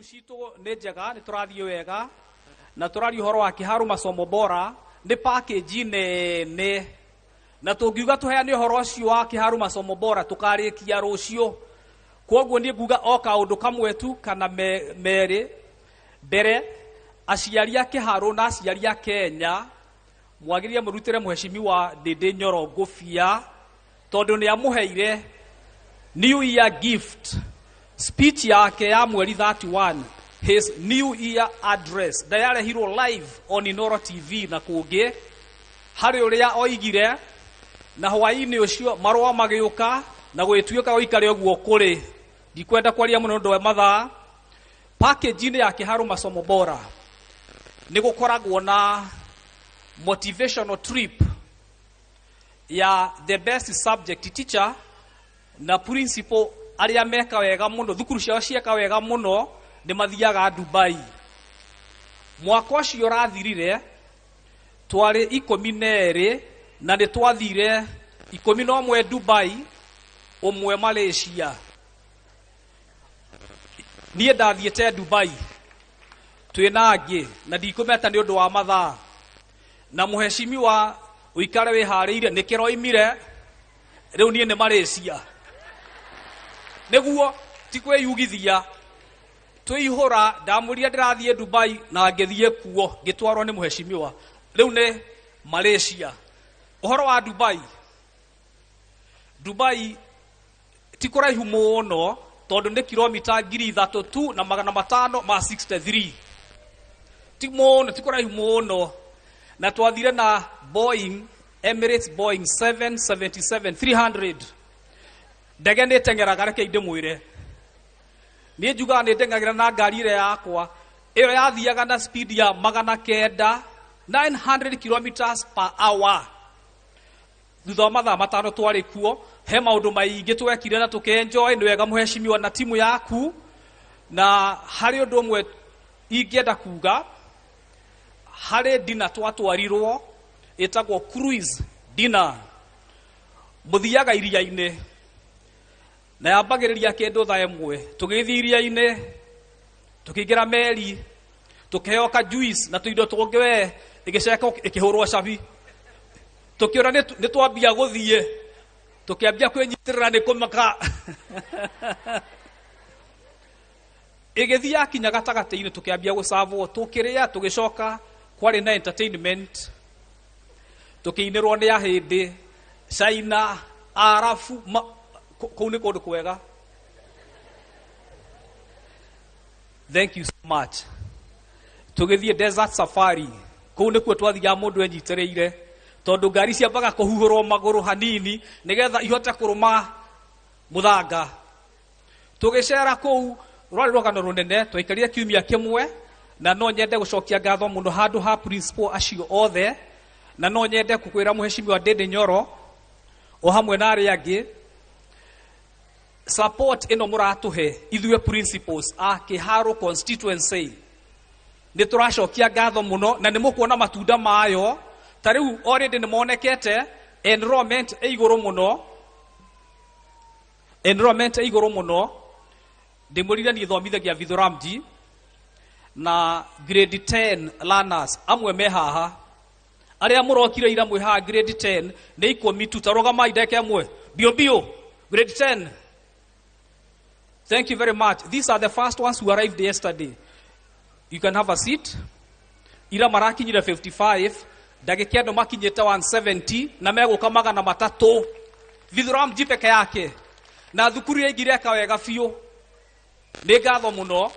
cito nĩ njega nĩ tũrathiĩ wega na tũrari horo wa Kiharu Masomo Bora nĩ package nene na tũngiuga tũheane horo ũcio wa Kiharu Masomo Bora tũkarĩkia rũciũ kwoguo nĩ nguga o kaũndũ kamwe tu kana merĩ mbere aciari a Kiharu na aciari a Kenya mwagĩrĩire mũrutĩre Mheshimiwa Ndĩndĩ Nyoro ngũbia tondũ nĩ amũheire New Year gift speech yake ya mweri 31 his New Year address ndayarehirwo live on Inoro TV na kũngĩ harĩ ũrĩa oigire na hwaĩ-inĩ ũcio marũa magĩũka na gwĩtuĩka ũikare ũguo kũrĩ ndikwenda kwaria mũno ndwe mathaa package-inĩ ya Kiharu Masomo Bora nĩ gũkoragwo na motivational trip ya the best subject teacher na principal arĩa meka wega mũno thukuru ciao cieka wega mũno nĩ mathiaga Dubai mwaka ũcio ũrathirire twarĩ 12 na nĩ twathire 11 Dubai ũmwe Malaysia niĩ ndathiĩte Dubai twĩna angĩ na ndikũmeta nĩ ũndũ wa mathaa na Mheshimiwa ũikare wĩharĩire nĩ kĩroimire rĩu niĩ nĩ Malaysia nĩguo ti kwĩyugithia twĩihũra ndamũria ndĩrathiĩ Dubai na ngĩthiĩ kuo ngĩtwarwo nĩ Mheshimiwa rĩu nĩ Malaysia ũhoro wa Dubai ti kũraihu mũno tondũ nĩ kilomita 3,000 tu na 563 ti mũno ti kũraihu mũno na twathire na Emirates Boeing 777-300 ndege nĩ tengeraga reke ndĩmwĩre niĩ njugaga nĩ ndengagĩra na ngari ĩrĩa yakwa ĩyo yathiaga na speed ya 900 kilometers per hour thutha wa mathaa matano twarĩ kuo he maũndũ maingĩ twekire na tũkenjoy nĩ wega Mheshimiwa na timu yaku na harĩ ũndũ ũmwe ingĩenda kuga harĩ dinner twatwarirwo ĩtagwo cruise dinner mũthiaga iria-inĩ na yambagĩrĩria kĩndũ thaa ĩmwe tũgĩthiĩ iria-inĩ tũkĩingĩra meri tũkĩheoka juice na tũindo tũngĩ we ĩgĩceka ĩkĩhũrwo cabi tũkĩona nĩ twambia gũthiĩ tũkĩambia kwĩnyitĩrĩra nĩ kũmaka ĩgĩthiĩ yakinya gatagatĩ-inĩ tũkĩambia gũcavwo tũkĩrĩa tũgĩcoka kwarĩ na entertainment tũkĩinĩrwo nĩ ahĩndĩ China Arafu kũu nĩ kũndũ kwega thank you so much tũgĩthiĩ desert safari kũu nĩkuo twathiaga mũndũ enyitĩrĩire tondũ ngari ciambaga kũhuhũrwo magũrũ hanini nĩgetha ihote kũrũma mũthanga tũgĩcera kũu rwarĩ rũgano rũnene twaikarire kiumia kĩmwe na no nyende gũcokia ngatho mũno handũ ha principal acio othe na no nyende kũkwĩra Mheshimiwa Ndĩndĩ Nyoro o hamwe na arĩa angĩ support ĩno mũratũhe ithuĩ principals a Kiharu constituency nĩ tũracokia ngatho mũno na nĩ mũkuona matunda mayo ta rĩu already nĩ monekete enrollment igũrũ mũno ndĩmũrire niĩ thomithagia Vithuramji na grade 10 learners amwe me haha arĩa mũrokire ira mwĩ haha grade 10 nĩ 10 tu tarũgamai ndeke amwe bio grade 10 thank you very much these are the first ones who arrived yesterday you can have a seat ira marakinyire 55 ndagĩka andũ makinyĩte 170 na megũka 300 Vithuramji peke yake na thukuru ya ingireka wega biũ nĩ ngatho mũno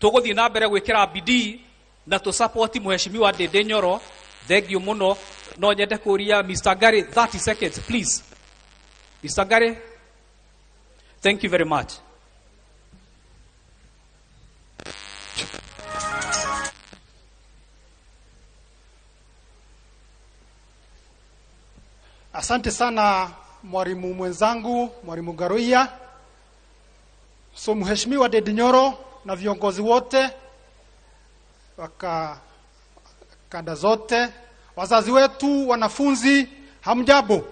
tũgũthiĩ na mbere gwĩkĩra bidii na tũsupport Mheshimiwa Ndĩndĩ Nyoro thank you mũno no nyende kũria Mr. Gary 30 seconds please Mr. Gary thank you very much Asante sana mwalimu mwenzangu, mwalimu Garuia. So Mheshimiwa Ndĩndĩ Nyoro na viongozi wote waka kanda zote, wazazi wetu, wanafunzi, hamjambo.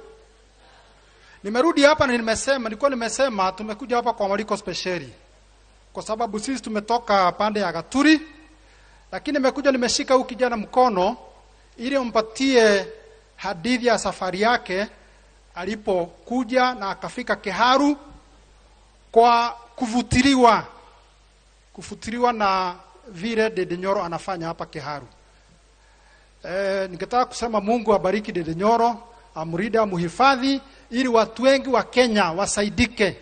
Nimerudi hapa na nilikuwa nimesema tumekuja hapa kwa mwaliko speciali. kwa sababu sisi tumetoka pande ya Gaturi, lakini nimekuja nimeshika huyu kijana mkono ili mpatie hadithi ya safari yake alipokuja na akafika Kiharu kwa kuvutiliwa na vile Dede Nyoro anafanya hapa Kiharu. Ningetaka kusema Mungu abariki Dede Nyoro, amrida, muhifadhi, ili watu wengi wa Kenya wasaidike.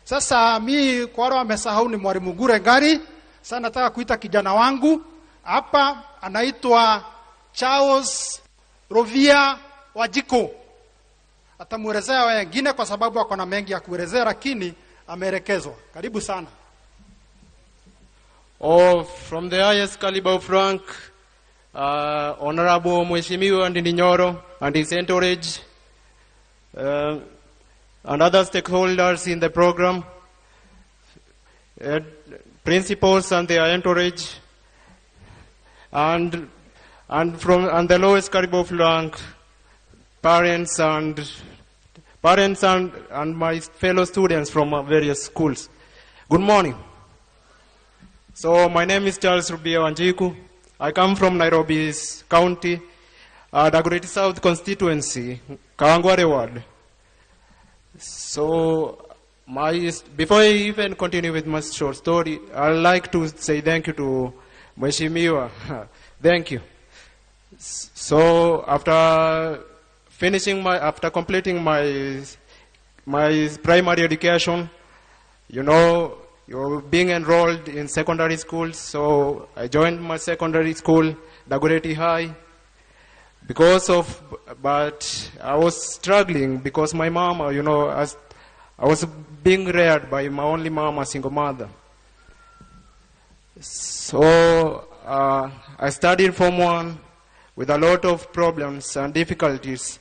Sasa mi kwa wale wamesahau ni Mwalimu Gure Ngari. Sasa nataka kuita kijana wangu hapa, anaitwa Charles Rovia Wajiko. Atamuelezea wengine kwa sababu ako na mengi ya kuelezea, lakini ameelekezwa. Karibu sana. From the highest caliber of rank, Honorable Mheshimiwa Dede Nyoro and his entourage, and other stakeholders in the program, principals and their entourage, and the lowest caliber of rank, parents and my fellow students from various schools. Good morning. So my name is Charles Rubia Wanjiku. I come from Nairobi's county, Dagoretti South constituency, Kawangware ward. So before I even continue with my short story, I'd like to say thank you to Mheshimiwa. Thank you. So after completing my primary education, you're being enrolled in secondary school. So I joined my secondary school, Dagoretti High. But I was struggling because my mom, I was being reared by my only mom, a single mother. So I studied Form 1 with a lot of problems and difficulties.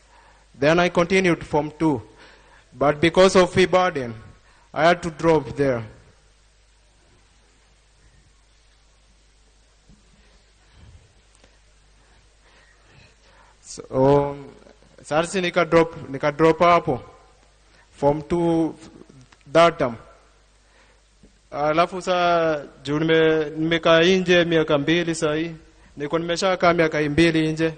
Then I continued Form 2. But because of fee burden, I had to drop there. So sasa nika drop hapo Form 2 that term. Alafu saa juu nimekaa nje miaka 2 sasa hii. Niko nimeshakaa miaka 2 nje.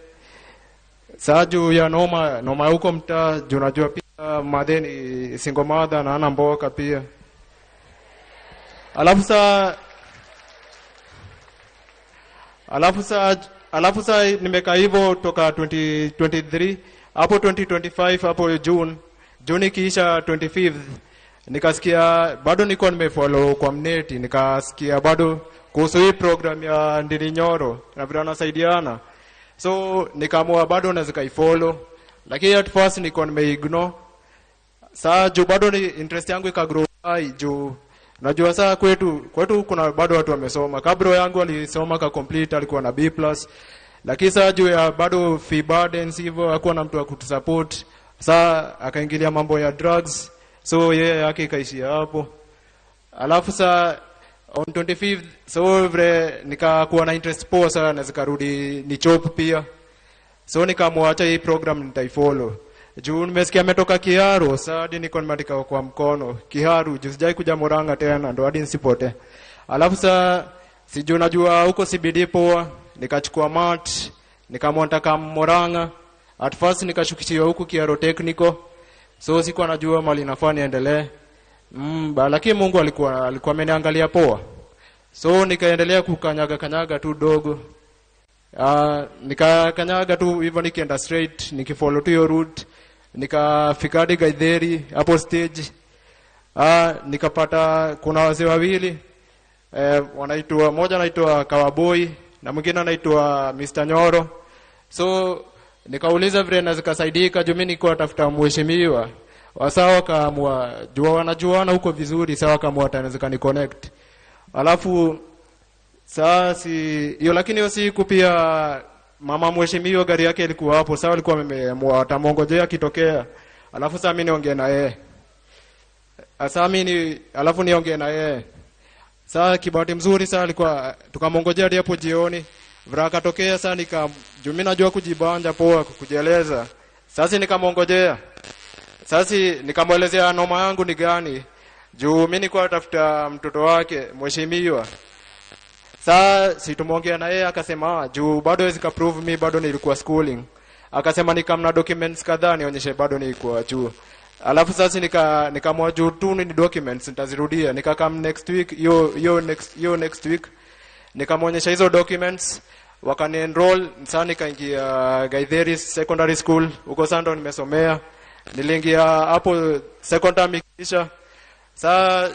Saa juu ya noma huko mtaa, juu najua pia madeni single mother na ana mboka pia. Alafu saa nimekaa hivyo toka 2023, hapo 2025, hapo June ikiisha 25th, nikasikia bado niko nimefollow kwa mneti, nikasikia bado kuhusu hii program ya Dede Nyoro na vile wanasaidiana. So nikaamua bado naweza kaifollow, lakini at first niko nimeignore. Saa juu bado ni interest yangu ikagrow juu najua saa kwetu kuna bado watu wamesoma. Kabro yangu alisoma ka complete, alikuwa na B+. Lakini saa juu ya bado fee burdens hivyo, hakuwa na mtu wa kutusupport. Saa akaingilia mambo ya drugs. So yeye yake ikaishia hapo. Alafu saa on 25th, so vile nikakuwa na interest poa sana, na zikarudi ni chop pia. So nikamwacha hii program nitaifollow. Juu nimesikia ametoka Kiharu, sasa hadi niko nimeandika kwa mkono Kiharu, juu sijai kuja Murang'a tena, ndo hadi nisipote. Alafu sasa sijui najua huko CBD poa, nikachukua mat, nikamwonta kama Murang'a. At first nikashukishiwa huko Kiharu Technical. So sikuwa najua mali nafaa niendelee. Lakini Mungu alikuwa ameniangalia poa. So nikaendelea kukanyaga tu dogo. Nikakanyaga tu hivyo, nikienda straight, nikifollow tu your route. Nikafika hadi Gaitheri hapo stage. Nikapata kuna wazee wawili, mmoja anaitwa Kawaboi na mwingine anaitwa Mr. Nyoro. So nikauliza vile naweza kusaidika, juu mimi niko natafuta mheshimiwa. Wasawa kaamua jua wanajuana huko vizuri, sawa kama watanaweza ni connect. Alafu sasa hiyo, lakini hiyo siku pia mama mheshimiwa gari yake ilikuwa hapo. Sawa alikuwa atamongojea kitokea. Alafu sasa mimi niongee na yeye. Alafu niongee na yeye. Sasa kibahati mzuri sasa alikuwa tukamongojea hadi hapo jioni. Vira katokea sasa juu mimi najua kujibanja poa kujieleza. Sasa nikamongojea. Sasa nikamwelezea noma yangu ni gani. Juu mimi nilikuwa natafuta mtoto wake mheshimiwa. Sasa situmongea na yeye akasema juu bado hawezi prove mimi bado nilikuwa schooling. Akasema nikamna documents kadhaa nionyeshe bado nilikuwa juu. Alafu sasa nikamwa juu tu ni documents nitazirudia. Nikakam next week yo next week. Nikamonyesha hizo documents wakani enroll sasa nikaingia Gaitheri Secondary School huko Sando nimesomea. Niliingia hapo second term kisha sasa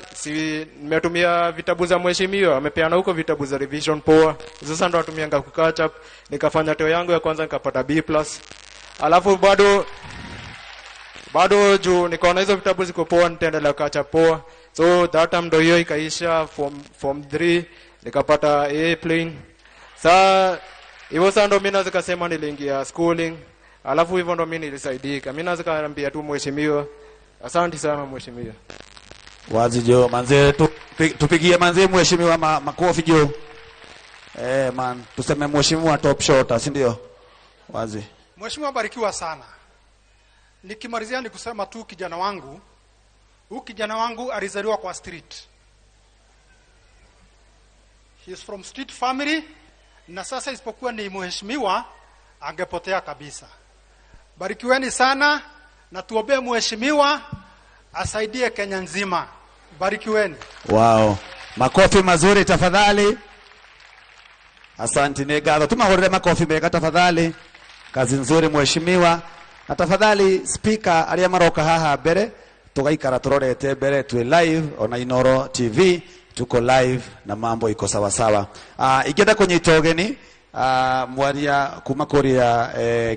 nimetumia vitabu za mheshimiwa amepeana huko vitabu za revision poa. Sasa ndo natumianga ku catch up. Nikafanya teo yangu ya kwanza nikapata B+. Alafu bado juu nikaona hizo vitabu ziko poa nitaendelea catch up poa. So that time ndo hiyo ikaisha form 3 nikapata A plain. Sasa hivyo sasa ndo mimi naweza kusema niliingia schooling. Alafu hivyo ndo mimi nilisaidika. Mimi naweza kaambia tu mheshimiwa asante sana mheshimiwa. Wazi jo manze tupigie manze mheshimiwa makofi jo. Man tuseme mheshimiwa top shot si ndio? Wazi. Mheshimiwa barikiwa sana. Nikimalizia ni kusema tu kijana wangu. Huyu kijana wangu alizaliwa kwa street. He is from street family na sasa isipokuwa ni mheshimiwa angepotea kabisa. Barikiweni sana na tuombee mheshimiwa asaidie Kenya nzima. Barikiweni. Wow. Makofi mazuri tafadhali. Asante negado. Tumahorere makofi mega tafadhali. Kazi nzuri mheshimiwa. Na tafadhali speaker aria maroka haha mbere tugaikara turorete mbere tu live ona Inoro TV tuko live na mambo iko sawa sawa. Ikenda kwenye itogeni mwaria kuma kuria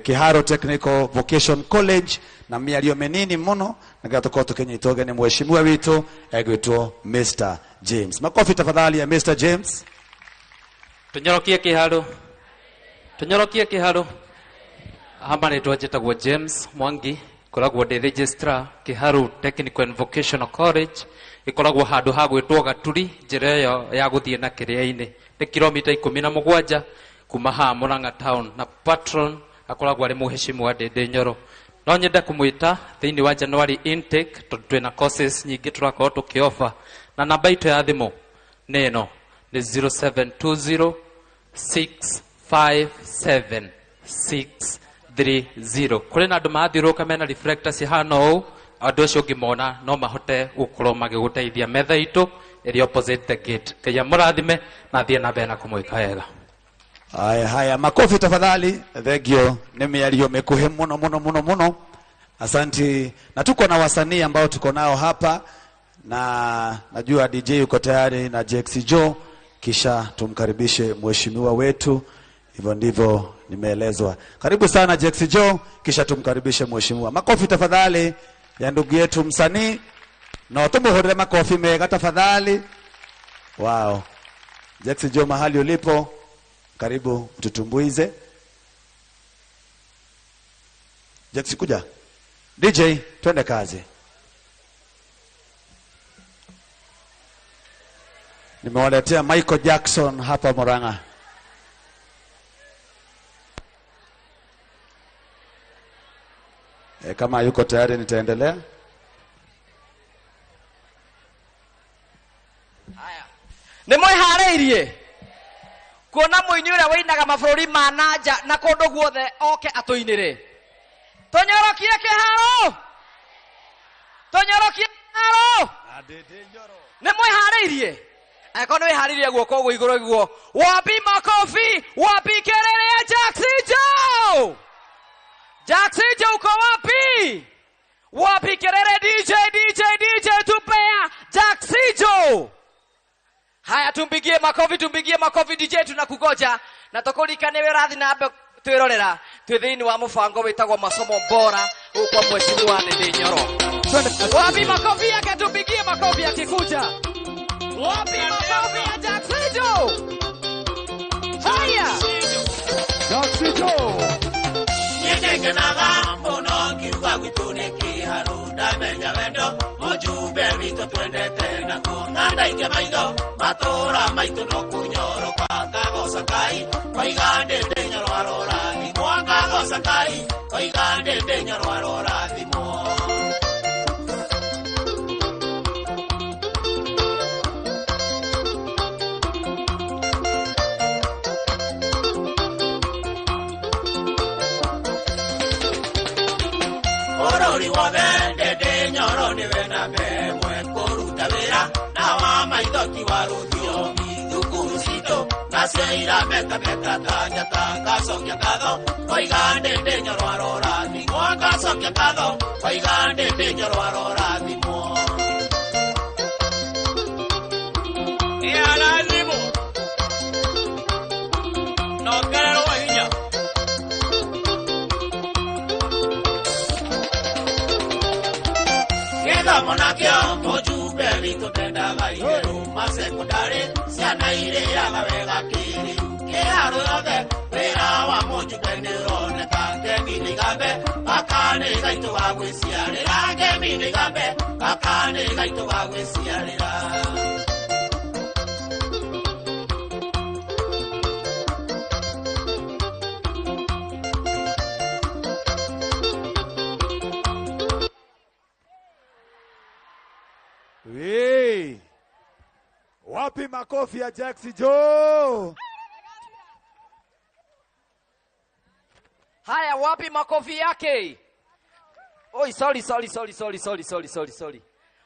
Kiharu Technical Vocation College na miario menini muno nagatuko tukenye itogeni mheshimiwa witu egwitwo Mr. James. Makofi tafadhali ya Mr. James. Tunyorokie Kiharu. Hamba nitwa jetagwo James Mwangi koragwo de registrar Kiharu Technical and Vocational College ikoragwo handu ha gwitwo Gaturi njira yo ya guthie na Kiria-ini ni kilomita 17 kuma ha Murang'a town na patron akoragwo ari muheshimiwa Ndindi Nyoro. No nyenda kumwita thiini wa January intake twina courses nyingi turakorwo tukiofa na namba itu ya thimu ni ino ni 0720 657 630. Kuri na andu mathiuruka mena reflector cihana uu andu acio ngimona no mahote gukorwo magiguteithia metha itu iri opposite the gate. Kaya murathime na thie na bena kumwika wega. Haya makofi tafadhali. Thegio ni miario mekuhe muno. Asante. Na tuko na wasanii ambao tuko nao hapa na najua DJ yuko tayari na Jexi Joe, kisha tumkaribishe mheshimiwa wetu. Hivyo ndivyo nimeelezwa. Karibu sana Jexi Joe, kisha tumkaribishe mheshimiwa. Makofi tafadhali ya ndugu yetu msanii. Na tumuhorere makofi mega tafadhali. Wow. Jexi Joe mahali ulipo, karibu tutumbuize. Jexi kuja. DJ twende kazi. Nimewaletea Michael Jackson hapa Murang'a. Kama yuko tayari nitaendelea. Haya. Nimwihareirie. Kuona muini uria wainaga mabũrũri ma nanja na kũndũ guothe oke atuinire. Tunyorokie Kiharu. Nimwihareirie. Eko niwiharĩirie guoko gwo igũrũ guo. Wapi makofi, wapi kelele ya Jexi Joe? Jexi Joe uko wapi? Wapi kelele DJ tupea Jexi Joe. Haya tumpigie makofi DJ tunakugoja. Na tukulikane wirathi na ambe twirorera twithiini wa mũbango witagwo Masomo Bora kwa mheshimiwa Ndindi Nyoro. Wapi makofi yake tumpigie makofi akikuja. Wapi makofi ya Jexi Joe? Haya. Jexi Joe. Yeke naga mbono kiruga gwitune Kiharu ndamenya wendo mujumbe witũ twendete na kona ndaike maitho matura maitũ no kunyoro kwa kagoca Ngai koiga Ndindi Nyoro arorathimwo kagoca Ngai koiga Ndindi Nyoro arorathimwo. ciothe ndende nyoro nĩ we na memwe kũruta wĩra na wa maithoki wa rũthiomi thukuru citũ nacio irameta ta njata ngacokia ngatho koiga ndende nyoro arorathimwo ngacokia ngatho koiga ndende nyoro arorathimwo alazimu nogerero wa hinya gĩthomo nakĩo mũjumbe witũ ndendaga igeru masekondari ciana irĩaga wega kĩrĩu Kiharu yothe wĩra wa mũjumbe nĩũroneka ngemi nĩ igambe gaka nĩ gaitũ ga gwĩciarĩra ngemi nĩ igambe gaka nĩ gaitũ ga gwĩciarĩra Hey. Wapi makofi ya Jackson Joe? Haya, wapi makofi yake? Oi, sorry.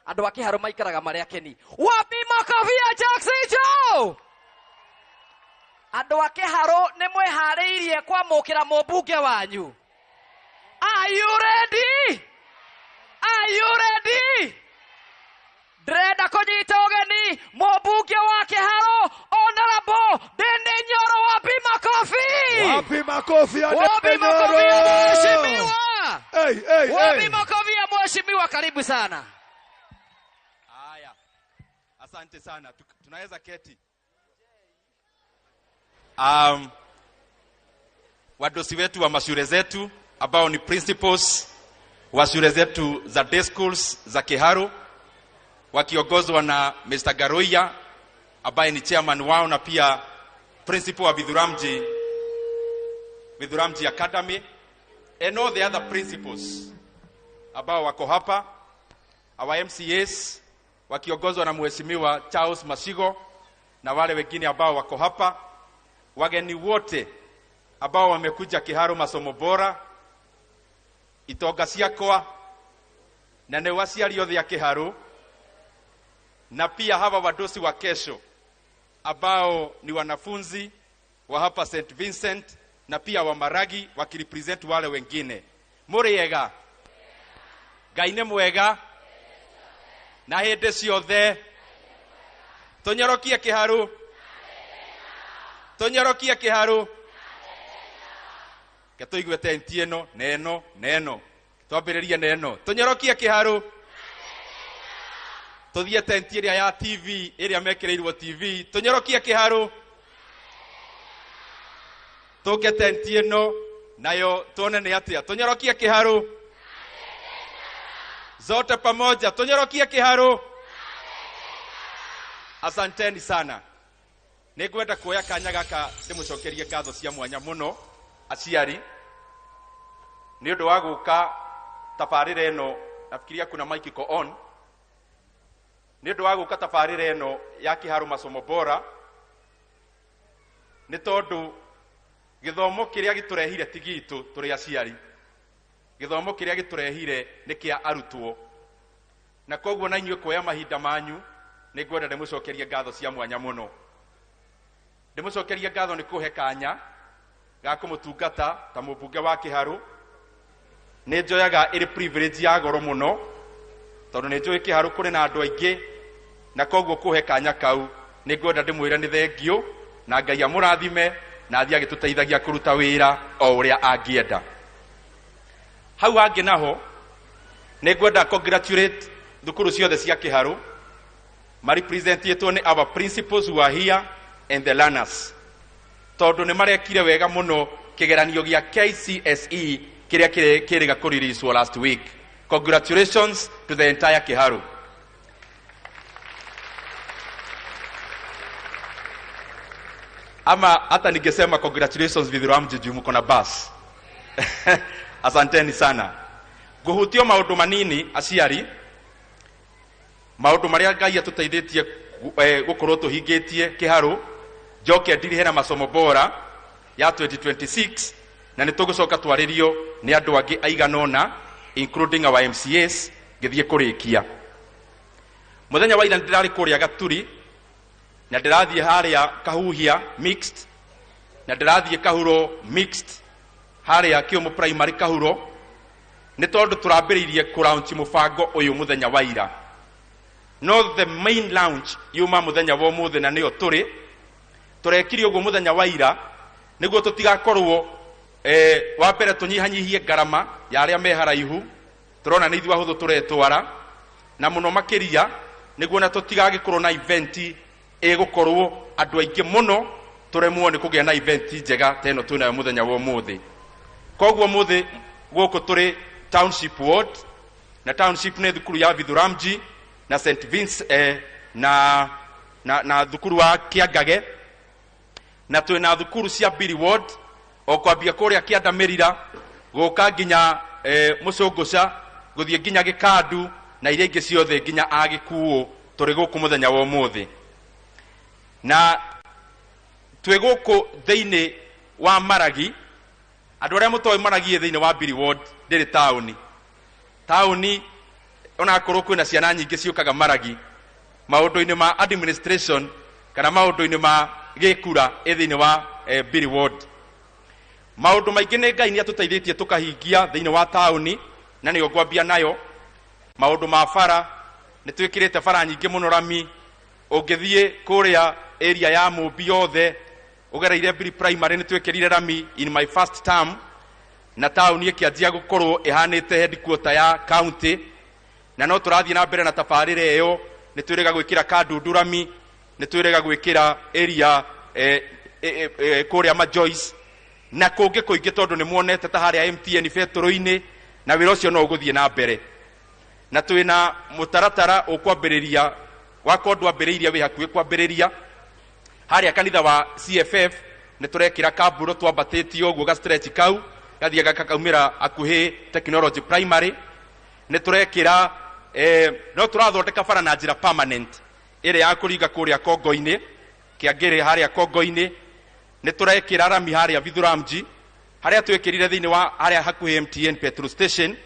Andu a Kiharu maikaraga mari akeni. Wapi makofi ya Jackson Joe? Andu a Kiharu ni mwihariirie kwamukira mũmbunge wanyu. Are you ready? Ndĩrenda kũnyita ũgeni mũmbunge wa Kiharu Honorable Ndindi Nyoro. Wapi makofi? Wapi makofi ya Wapi makofi ya mheshimiwa? Wapi makofi ya mheshimiwa? Karibu sana. Haya. Asante sana. Tunaweza keti. Wadosi wetu wa mashule zetu ambao ni principals wa shule zetu za day schools za Kiharu wakiongozwa na Mr. Garoia ambaye ni chairman wao na pia principal wa Vidhuramji Academy and all the other principals ambao wako hapa, our MCAs wakiongozwa na mheshimiwa Charles Masigo na wale wengine ambao wako hapa, wageni wote ambao wamekuja Kiharu Masomo Bora, itonga ciakwa na nĩ waciari othe a Kiharu, na pia hawa wadosi wa kesho ambao ni wanafunzi wa hapa St. Vincent na pia wa Maragi wakirepresent wale wengine. Muriega Ngai nĩ mwega na hĩndĩ ciothe. Tũnyorokie Kiharu, tũnyorokie Kiharu. Katuigue tenti ĩno neno twambĩrĩrie neno. Tũnyorokie Kiharu. Tuthie tenti ĩrĩa ya TV ĩrĩa mekĩrĩirwo TV. Tũnyorokie Kiharu. Tũke tenti ĩno nayo tuone nĩ atĩa. Tũnyorokie Kiharu. Zote pamoja. Tũnyorokie Kiharu. Asanteni sana. Nĩngwenda kuoya kanya gaka ndĩmũcokerie ngatho cia mwanya mũno aciari nĩ ũndũ wa gũka tabarĩra ĩno. Nafikiria kuna mic iko on. Nĩ ũndũ wa gũka tabarĩra ĩno ya Kiharu Masomo Bora nĩ tondũ gĩthomo kĩrĩa gĩtũrehire ti gitũ tũrĩ aciari. Gĩthomo kĩrĩa gĩtũrehire nĩ kĩa arutwo, na koguo na inyuĩ kuoya mahinda manyu nĩ ngwenda ndĩmũcokerie ngatho cia mwanya mũno. Ndĩmũcokerie ngatho nĩ kũhe kanya ga kũmũtungata ta mũmbunge wa Kiharu. Nĩ njoyaga ĩrĩ privilege ya goro mũno tondũ nĩ njũĩ Kiharu kũrĩ na andũ aingĩ, na koguo kũhe kanya kau nĩ ngwenda ndĩmwĩre nĩ thengio na Ngai amũrathime na athiĩ agĩtũteithagia kũruta wĩra o ũrĩa angĩenda. Hau hangĩ naho nĩ ngwenda congratulate thukuru ciothe cia Kiharu marepresentĩtwo nĩ our principals who are here and the learners, tondũ nĩ marekire wega mũno kĩgeranio gĩa KCSE kĩrĩa kĩrĩga kũrelease last week. Congratulations to the entire Kiharu. Ama hata ningesema congratulations Vidhuramji juu mko na bus. Asanteni sana. Guhutio maundu manini aciari, maundu maria Ngai atuteithĩtie gukorwo tuhingĩtie Kiharu, njoke ndirihĩra Masomo Bora ya 2026 na nĩtũgũcoka twarĩrio nĩ andũ angĩ aigana ũna including our MCAs ngithie kurikia muthenya wa ira ndirari kuria Gaturi na ndirathie haria Kahuhia mixed na ndirathie Kahuro mixed haria Kiumu primary Kahuro ni tondu turambiririe ku launch mubango uyu muthenya wa ira no the main launch yuma muthenya wa muthe na niyo turekire uguo muthenya wa ira niguo tutigakorwo wa mbere tunyihanyihie garama ya aria me haraihu turona ni ithwa huthu turetwara na muno makiria niguo na tutigagikorwo na event egukorwo andu aingi muno turemwo ni kugia na event njega teno twina muthenya wa muthe koguo muthe guku turi township ward na township ne thukuru ya Vithuramji na St Vince na thukuru wa Kiagage na twina thukuru cia Biri ward o kwambia kuria Kiandamirira guka nginya Mucunguca guthie nginya Gikandu na iria ingi ciothe nginya Agikuo turi guku muthenya wa muthe na twi guku thiini wa Maragi andu aria mutoi Maragi thiini wa Biri ward ndiri tauni ona korwo kwina ciana nyingi ciukaga Maragi maundu-ini ma administration kana maundu-ini ma gikura thiini wa Biri ward maundu maingi ni Ngai ni atutaithitie tukahingia thiini wa tauni na niyo ngwambia nayo maundu ma bara ni twikirite bara nyingi muno rami ungithie kuria area ya Mumbi yothe ugereire Biri primary ni twikirire rami in my first term na tauni ikianjia gukorwo ihanite headquarter ya county na no turathie na mbere na tabarire iyo ni twirega gwikira Kandundu rami ni twirega gwikira area kuria Majoice na kungi kuingi tondu ni muonete ta haria MTN fetoro-ini na wira ucio no uguthie na mbere na twina mutaratara ukwambiriria wako ndwambiriria wi hakuhi kwambiriria haria kanitha wa CFF ni turekira kamburo twambatitio uguo ga stretch kau gathie gakaumira akuhi technology primary ni turekira no turathondeka bara na njira permanent ire ya kuringa kuria Kongo-ini Kiangiri haria Kongo-ini ni turekira rami haria Vithuramji haria twekirire thiini wa haria hakuhi MTN petrol station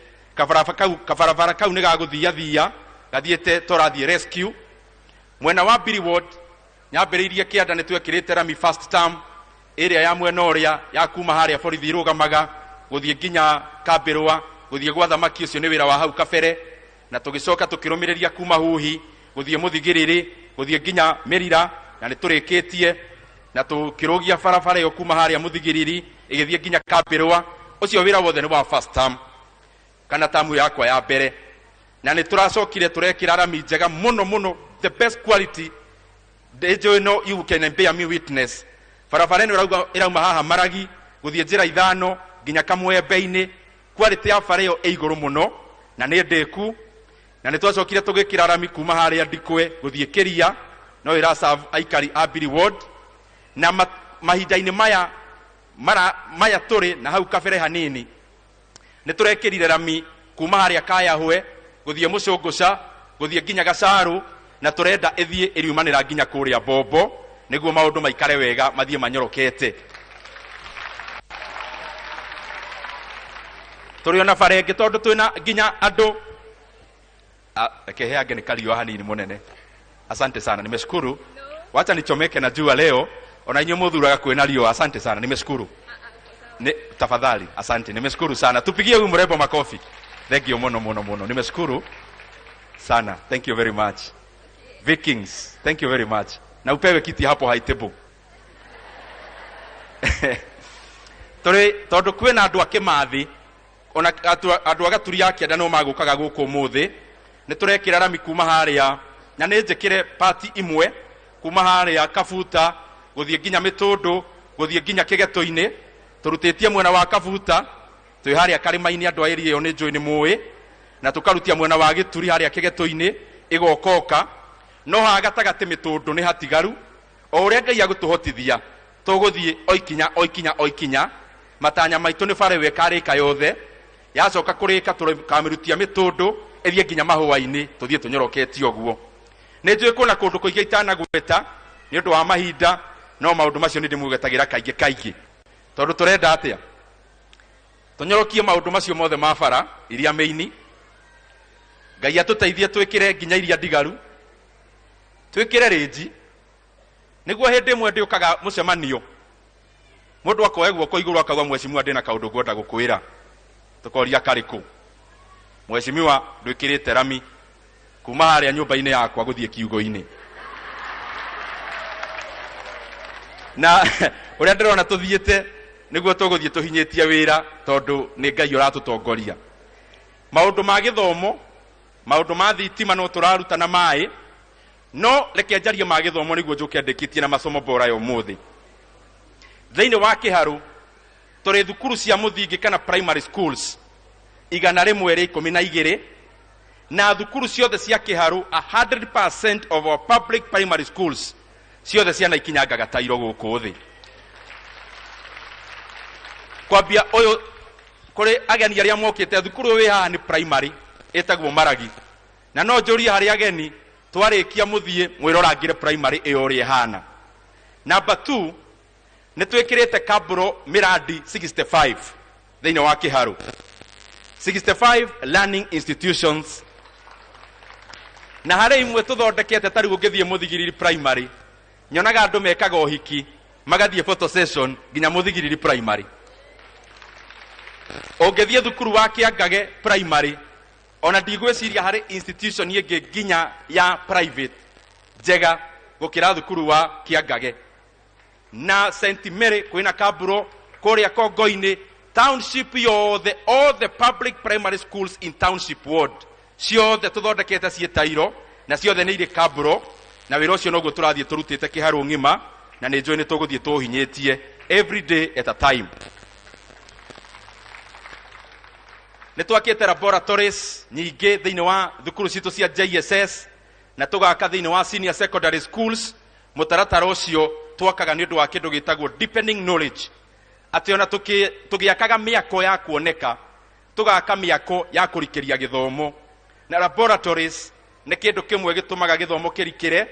kabarabara kau ni gaguthia gathiete turathie rescue mwena wa Biri ward nyambiriirie Kianda ni twekirite rami first term area ya mwena uria ya kuma haria borithi rugamaga guthie nginya Kambirwa guthie gwa thamaki ucio ni wira wa hau kabere na tugicoka tukirumiriria kuma Huhi guthie Muthigiriri guthie nginya Mirira na ni turikitie na tukirugia barabara yo kuma haria Muthigiriri igithie nginya Kambirwa ucio wira wothe ni wa first term kana tamu yakwa ya mbere na ni turacokire turekira rami njega muno the best quality dejo no you can bear me witness barabara ino irauma haha Maragi guthie njira ithano nginya Kamwembe-ini quality ya bara iyo iguru muno na ni ndeku na ni twacokire tugikira rami kuma haria Ndikwe guthie Kiria no ira serve aikari a Biri ward na mahinda-ini maya turi na hau kabere hanini ni turekirire rami kuma haria Kayahwe guthie Mucunguca guthie nginya Gacaru na turenda ithie iriumanira nginya kuria Bombo niguo maundu maikare wega mathie manyorokete turiona barenge tondu twina nginya andu keheage ni kario hanini munene asante sana nimeshukuru wacha nichomeke na jua leo ona inyo muthuraga kwina rio asante sana nimeshukuru tafadhali asante nimeshukuru sana tupigie huyu mrembo makofi thank you muno nimeshukuru sana thank you very much Vikings thank you very much na upewe kiti hapo high table tondu kwina andu akimathi ona andu agaturi ya Kianda no magukaga guku muthi ni turekira rami kuma haria na ni njikire party imwe kuma haria Kabuta guthie nginya Mitundu guthie nginya Kigeto-ini turutitie mwena wa Kabuta twi haria Karima-ini andu a area iyo ni njui ni muwi na tukarutia mwena wa Gituri haria Kigeto-ini igokoka no ha gatagati Mitundu ni hatigaru o uria Ngai agutuhotithia tuguthie oikinya matanya maitu ni bare we karika yothe yacoka kurika tukamirutia Mitundu ethie nginya mahua-ini tuthie tunyoroketi oguo ni njui kuna kundu kuigia itanagweta ni undu wa mahinda no maundu macio ni ndimugetagira kaingi tondu turenda atia tunyorokie maundu macio mothe ma bara iria meini Ngai atuteithie twikire nginya iria ndigaru twikire rinji niguo hindi imwe ndiukaga mucemanio mundu akoe guoko iguru akauga mweshimiwa ndina kaundu ngwenda gukwira tukoria kariku mweshimiwa ndwikirite rami kuma haria nyumba-ini yakwa guthie kiugo-ini na uria ndirona tuthiite niguo tuguthie tuhinyitie wira tondu ni Ngai uratutongoria maundu ma githomo maundu ma thitima no turaruta na mai no reke njarie ma githomo niguo njuke ndikitie na masomo bora ya umuthi thiini wa Kiharu turi thukuru cia muthingi kana primary schools 112 na thukuru ciothe cia Kiharu 100% of our public primary schools ciothe ciana ikinyangaga tairo guku thi kwambia uyu kuri ageni aria mokite thukuru wi haha ni primary etagwo Maragi na no njurie hari ageni twarikia muthie mwirorangire primary iyo uri hana number 2 ni twikirite kaburo miradi 65 thiini wa Kiharu 65 learning institutions na hari imwe tuthondekete tari gungithie muthigiriri primary nyonaga andu mekaga uhiki magathie photo session nginya muthigiriri primary ongethie thukuru wa Kiangage primary ona ndigwiciria hari institution ingi nginya ya private njega gukira thukuru wa Kiangage na St Mary kwina kaburo kuria Kongo-ini township yothe all the public primary schools in township ward ciothe tuthondekete cietairo na ciothe ni iri kaburo na wira ucio noguo turathie turutite Kiharu ngima na ni njui ni tuguthie tuhinyitie every day at a time ni twakite laboratories nyingi thiini wa thukuru citu cia JSS na tugaka thiini wa senior secondary schools mutaratara ucio twakaga ni undu wa kindu gitagwo deepening knowledge ati ona tugiakaga miako ya kuoneka tugaka miako ya kurikiria githomo na laboratories ni kindu kimwe gitumaga githomo kirikire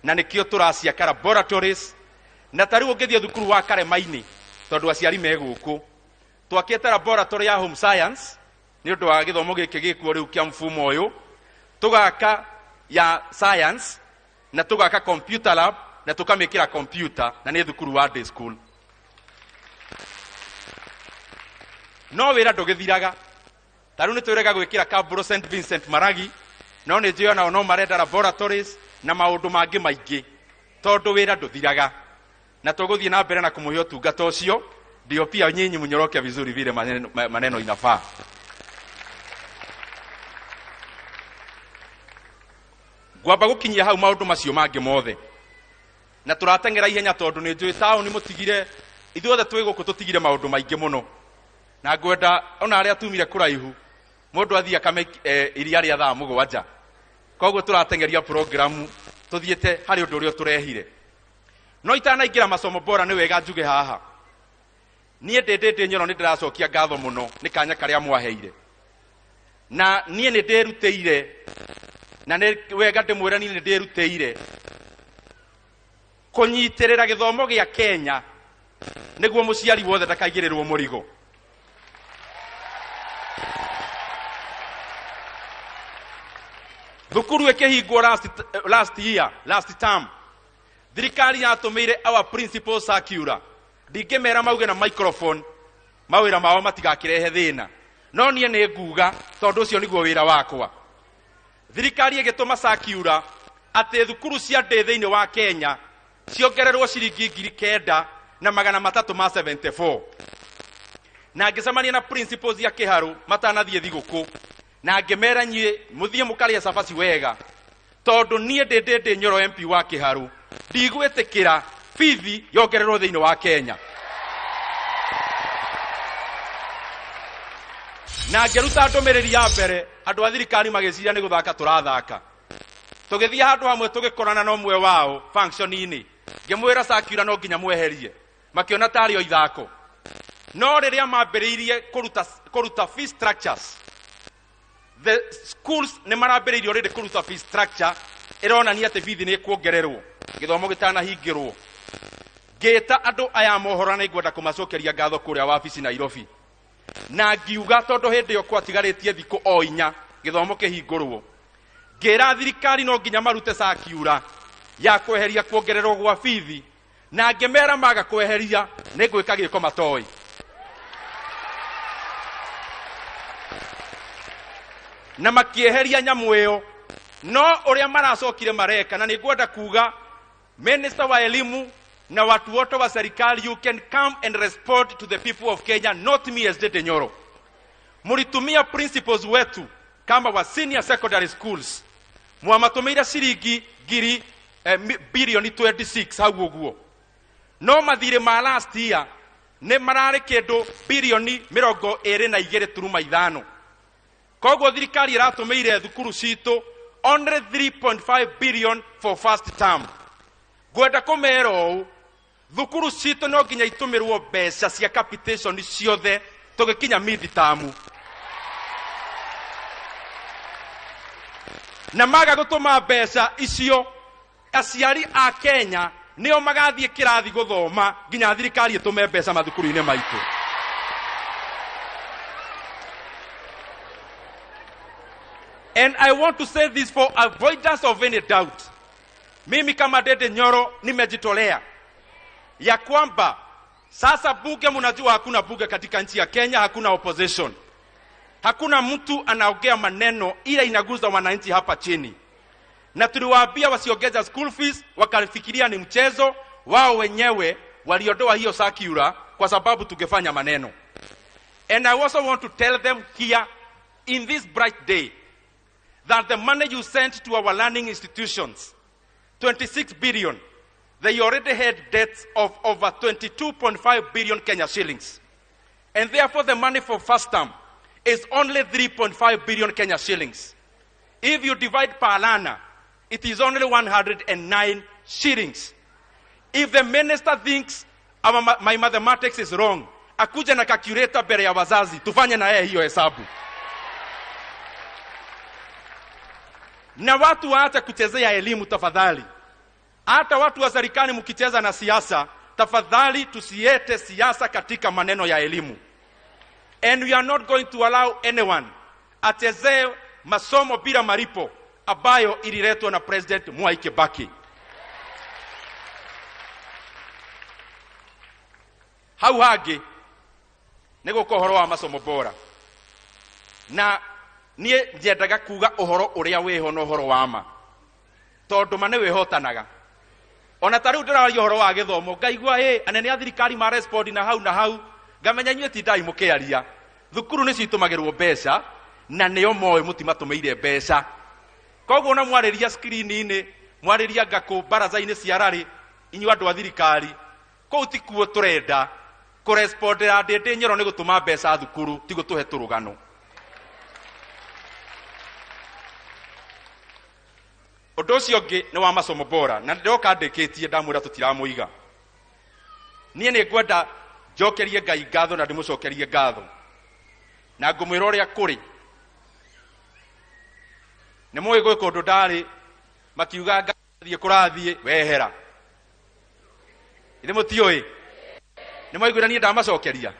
na nikio turaciaka laboratories na tari ungithie thukuru wa Karemaini tondu aciari meguku twakite laboratory ya home science ni undu wa githomo giki gikuo riu kia mfumo uyu tugaka ya science na tugaka computer lab na tukamikira computer na ni thukuru wa day school no wira ndugithiraga taru ni twirega gwikira kaburo St Vincent Maragi no ni njio na no marenda laboratories na maundu mangi maingi tondu wira nduthiraga na tuguthie na mbere na kumuhe utungata ucio ndio pia nyinyi munyoroke vizuri vile maneno inafaa gwamba gukinyia hau maundu macio mangi mothe na turatengera ihenya tondu ni njui town mutigire ithuothe twi guku tutigire maundu maingi muno na ngwenda ona aria tumire kuraihu mundu athia kame iria ria thaa mugwanja koguo turatengeria program tuthiete hari undu urio turehire no itanaingira masomo bora ni wega njuge haha nie ndindindi nyoro ni ndiracokia ngatho muno ni kanya karia mwaheire na nie ni ndirutĩire na ni wega ndimwira ni ndirutĩire kunyitirira githomo gia Kenya niguo muciari wothe ndakaigirirwo murigo thukuru ikihingwo last term thirikari yatumire our principal circular ndingimera mauge na microphone mawira mao matigakirehe thina no nie ni nguga tondu ucio niguo wira wakwa thirikari igituma circular ati thukuru cia ndĩ thiini wa Kenya ciongererwo ciringi 9,374 na ngicemania na principals ya Kiharu matanathie thiguku na ngimera nyie muthie mukaria cabaci wega tondu nie ndĩ nyoro MP wa Kiharu ndigwitikira fithi yongererwo thiini wa Kenya na ngeruta ndumiriri ya mbere andu a thirikari magiciria ni guthaka turathaka tugithia handu hamwe tugikorana no mwe wao function-ini ngimwira circular no nginya mweherie makiona tari o ithako no riria mambiriirie kuruta fee structures the schools ni marambiriirie already kuruta fee structure ironania ati fithi ni kuongererwo githomo gitanahingirwo ngita andu aya mohora ni ngwenda kumacokeria ngatho kuria wabici Nairobi na ngiuga tondu hindi yo kwatigarĩtie thikũ o inya gĩthomo kĩhingũrwo, ngĩra thirikari no nginya marute circular ya kweheria kuongererwo gwa bithi, na ngĩmera maga kweheria nĩ ngwĩka gĩko matoĩ. Na makieheria nyamũ ĩyo, no ũrĩa maracokire mareka, na nĩngwenda kuga Minister wa elimu na watu wote wa serikali, you can come and respond to the people of Kenya, not me as Dede Nyoro. Muritumia principals wetu kama wa senior secondary schools, mwamatumira shiringi bilioni 26 hau ũguo, no mathire ma last year nĩ mararĩ kĩndũ bilioni 22.5. Koguo thirikari ĩratũmĩire thukuru citũ only 3.5 billion for first term. Gwenda kũmera ũũ, thukuru citũ no nginya itũmĩrwo mbeca cia capitation ciothe tũgĩkinya mid-term. Na maga gũtũma mbeca icio, aciari a Kenya nĩo magathiĩ kĩrathi gũthoma nginya thirikari ĩtũme mbeca mathukuru-inĩ maitũ. And I want to say this for avoidance of any doubt. Mimi kama Dede Nyoro nimejitolea ya kwamba sasa bunge, mnajua hakuna bunge katika nchi ya Kenya, hakuna opposition. Hakuna mtu anaongea maneno ila inaguza wananchi hapa chini. Na tuliwaambia wasiongeza school fees, wakafikiria ni mchezo wao wenyewe, waliondoa hiyo circular kwa sababu tungefanya maneno. And I also want to tell them here in this bright day that the money you sent to our learning institutions, 26 billion, they already had debts of over 22.5 billion Kenya shillings. And therefore the money for first term is only 3.5 billion Kenya shillings. If you divide per learner, it is only 109 shillings. If the minister thinks my mathematics is wrong, akuja na calculator mbele ya wazazi, tufanye na yeye hiyo hesabu. Na watu waache kuchezea elimu tafadhali. Hata watu wa serikali mkicheza na siasa, tafadhali tusiete siasa katika maneno ya elimu. And we are not going to allow anyone achezee masomo bila malipo ambayo ililetwa na President Mwai Kibaki. Hau hagi nego kohoro wa masomo bora. Na nie njendaga kuga uhoro uria weho no horo wa ma. Tondu mane wehotanaga. Ona tariu ndiraria horo wa githomo, ngaigua anene a thirikari ma respond na hau ngamenya inyuĩ ti ndai mũkĩaria. Thukuru nĩ citumagĩrwo mbeca na nĩo moĩ mũtimatũmĩire mbeca. Koguo na mwarĩria screen-inĩ, mwarĩria ngakũ baraza-inĩ cia rarĩ, inyuĩ andũ a thirikari, kũu ti kuo tũrenda kũrespondera Dede Nyoro nĩ gũtũma mbeca thukuru, ti gũtũhe tũrũgano. Ũndũ ũcio ũngĩ nĩ wa masomo bora, na ndoka ndĩkĩtie ndamwĩra tũtiramũiga. Niĩ nĩ ngwenda njokerie Ngai ngatho na ndĩmũcokerie ngatho. Na ngũmwĩra ũrĩa kũrĩ. Nĩ mũĩ gwĩka ũndũ ndarĩ, makiuga ngathiĩ kũrathiĩ, wehera. Ithe mũtiũĩ. Nĩ mwaiguĩra niĩ ndamacokeria.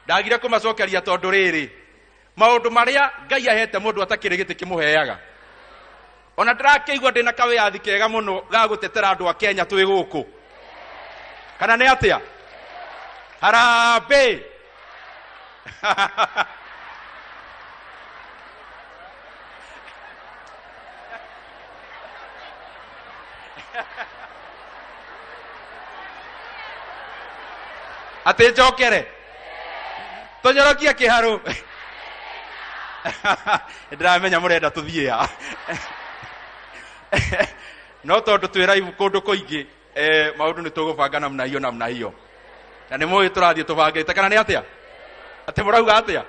Ndagire kũmacokeria tondũ rĩrĩ, maũndũ marĩa Ngai ahete mũndũ atakĩrĩ gĩtĩ kĩmũheaga. Ona ndĩrakĩigua ndĩna kawĩyathi kega mũno ga gũtetera andũ a Kenya twĩ gũkũ. Kana nĩ atĩa? Harambee. Ate njokere. Tũnyorokie Kiharu. Ndĩramenya mũrenda tũthiĩ ya. No tondũ twĩ live kũndũ kũingĩ, maũndũ nĩ tũgũbanga namna hiyo. Na nĩ mũĩ tũrathiĩ tũbangĩte, kana nĩ atĩa? Atĩ mũrauga atĩa?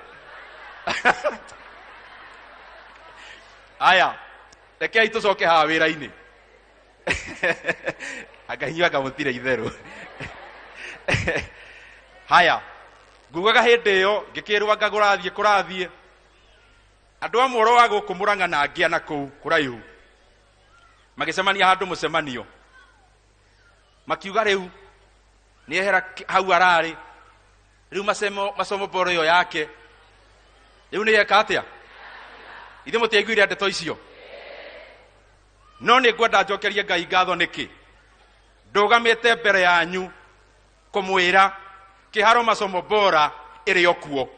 Aya, rekei tũcoke haha wĩra-inĩ. Anga hinyuanga mũtirĩ itherũ. Haya, ngugaga hĩndĩ ĩyo ngĩkĩrwo anga kũrathiĩ. Andũ amwe ũro wa gũkũ Mũrang'a na angĩ na kũu kũraihu magĩcemania handũ mũcemanio, makiuga rĩu nĩ ehera hau ararĩ, riu masomo bora yo yake riu ni yeka atia ithe mutiaiguire ndeto icio no ni ngwenda njokerie Ngai ngatho niki ndugamite mbere yanyu kumwira Kiharu masomo bora iri okuo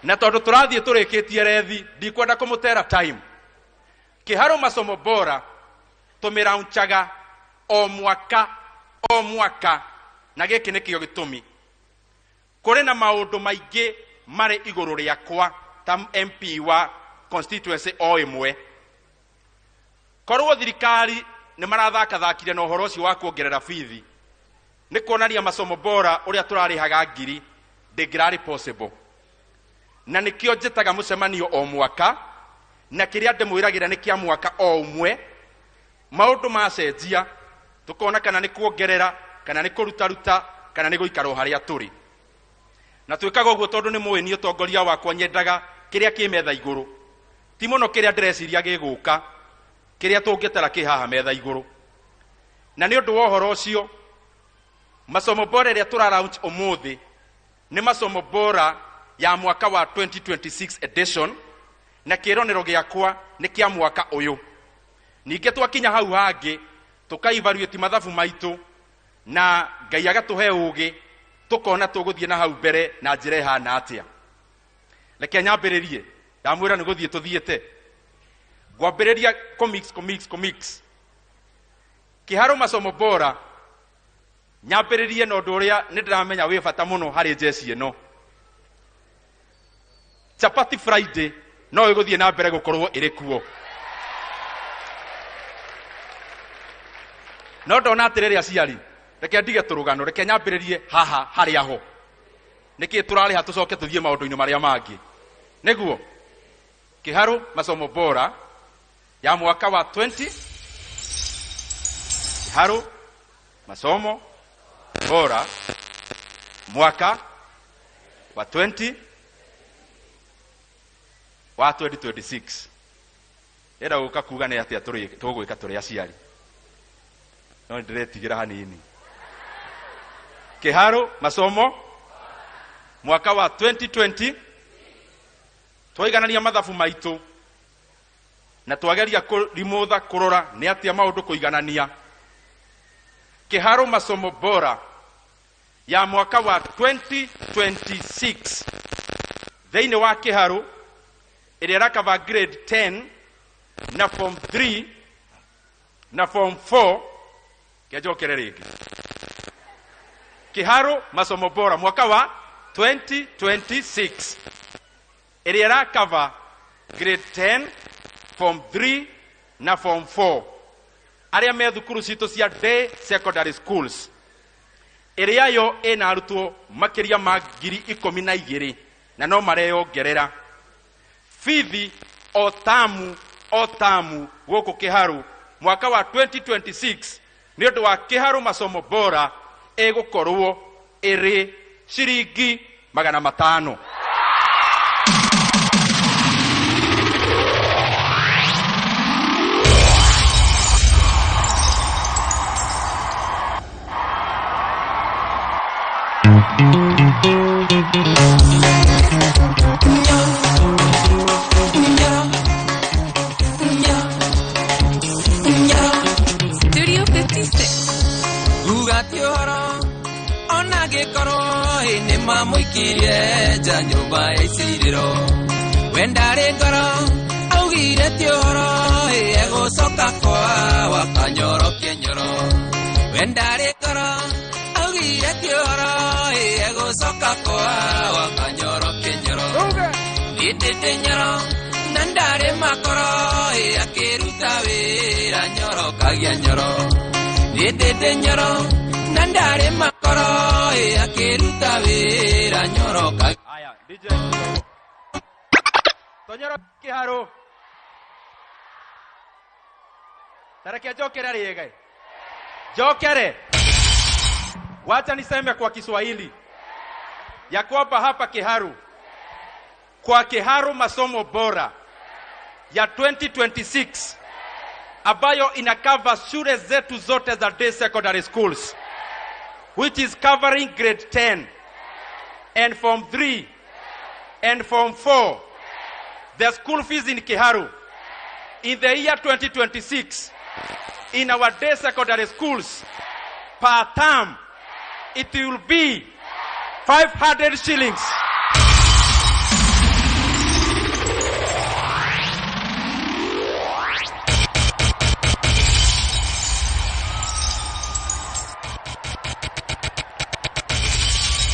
na tondu turathie turikitie rethi ndikwenda kumutera time Kiharu masomo bora tumiraunchaga o mwaka na giki nikio gitumi kuri na maundu maingi mari iguru riakwa ta MP wa constituency o imwe korwo thirikari ni marathakathakire na uhoro ucio wa kuongerera bithi ni kuonania masomo bora uria turarihaga ngiri ndingirari possible na nikio njitaga mucemanio o mwaka na kiria ndimwiragira ni kia mwaka o umwe maundu macenjia tukona kana ni kuongerera kana ni kurutaruta kana ni guikaro haria turi na twikaga uguo tondu ni muini utongoria wakwa nyendaga kiria kimetha iguru ti muno kiria ndireciria giguka kiria tungitara kihaha metha iguru na ni undu wa uhoro ucio masomo bora iria turalaunch umuthi ni masomo bora ya mwaka wa 2026 edition na kironero giakwa ni kia mwaka uyu ninge twakinya hau hangi tukaivaluate mathabu maitu na Ngai agatuhe ugi tukona tuguthie na hau mbere na njira ihana atia leke nyambiririe ndamwira ni guthie tuthiete ngwambiriria comics Kiharu masomo bora nyambiririe no ndu uria ni ndiramenya wi bata muno hari jesi eno Chapati Friday no iguthie na mbere gukorwo iri kuo no ndona atiriri aciari reke ndige turugano reke nyambiririe haha hari aho niki turari hatucoke tuthie maundu-ini maria mangi niguo Kiharu masomo bora ya mwaka wa 20 Kiharu masomo bora mwaka wa 2026 era guka kuga ni atia tugwika turi aciari no ndiretigira hanini Kiharu masomo mwaka wa 2020 twiganania mathabu maitu na twageria kurimutha kurora ni atia maundu kuiganania Kiharu masomo bora ya mwaka wa 2026 theine wa Kiharu iria rakava grade 10 na form 3 na form 4 kiajokere rigi Kiharu masomo bora mwaka wa 2026 iria rakava grade 10 form 3 na form 4 aria me thukuru citu cia day secondary schools iria yo ina arutwo makiria ma 12,000 na no mareyongerera fithi o tamu guku Kiharu mwaka wa 2026 ni undu wa Kiharu masomo bora egukorwo iri ciringi 500. Studio 56 Ugatioro onage koro ine mamuikirie ja nyumba ya isiriro wendare koro augire tioro ego soka kwa wakanyoro kenyoro wendare koro augire tioro ego soka kwa wakanyoro kenyoro nitete nyoro nandare makoro akiruta wira nyoro kagia nyoro nitete nyoro nandare makoro akiruta wira nyoro kagia aya DJ Tonyoro Kiharu Tareke jokere riege jokere wacha niseme kwa Kiswahili ya kwamba hapa Kiharu kwa Kiharu masomo bora ya 2026 ambayo inakava shule zetu zote za day secondary schools, which is covering grade 10 and form 3 and form 4. The school fees in Kiharu in the year 2026 in our day secondary schools per term, it will be 500 shillings.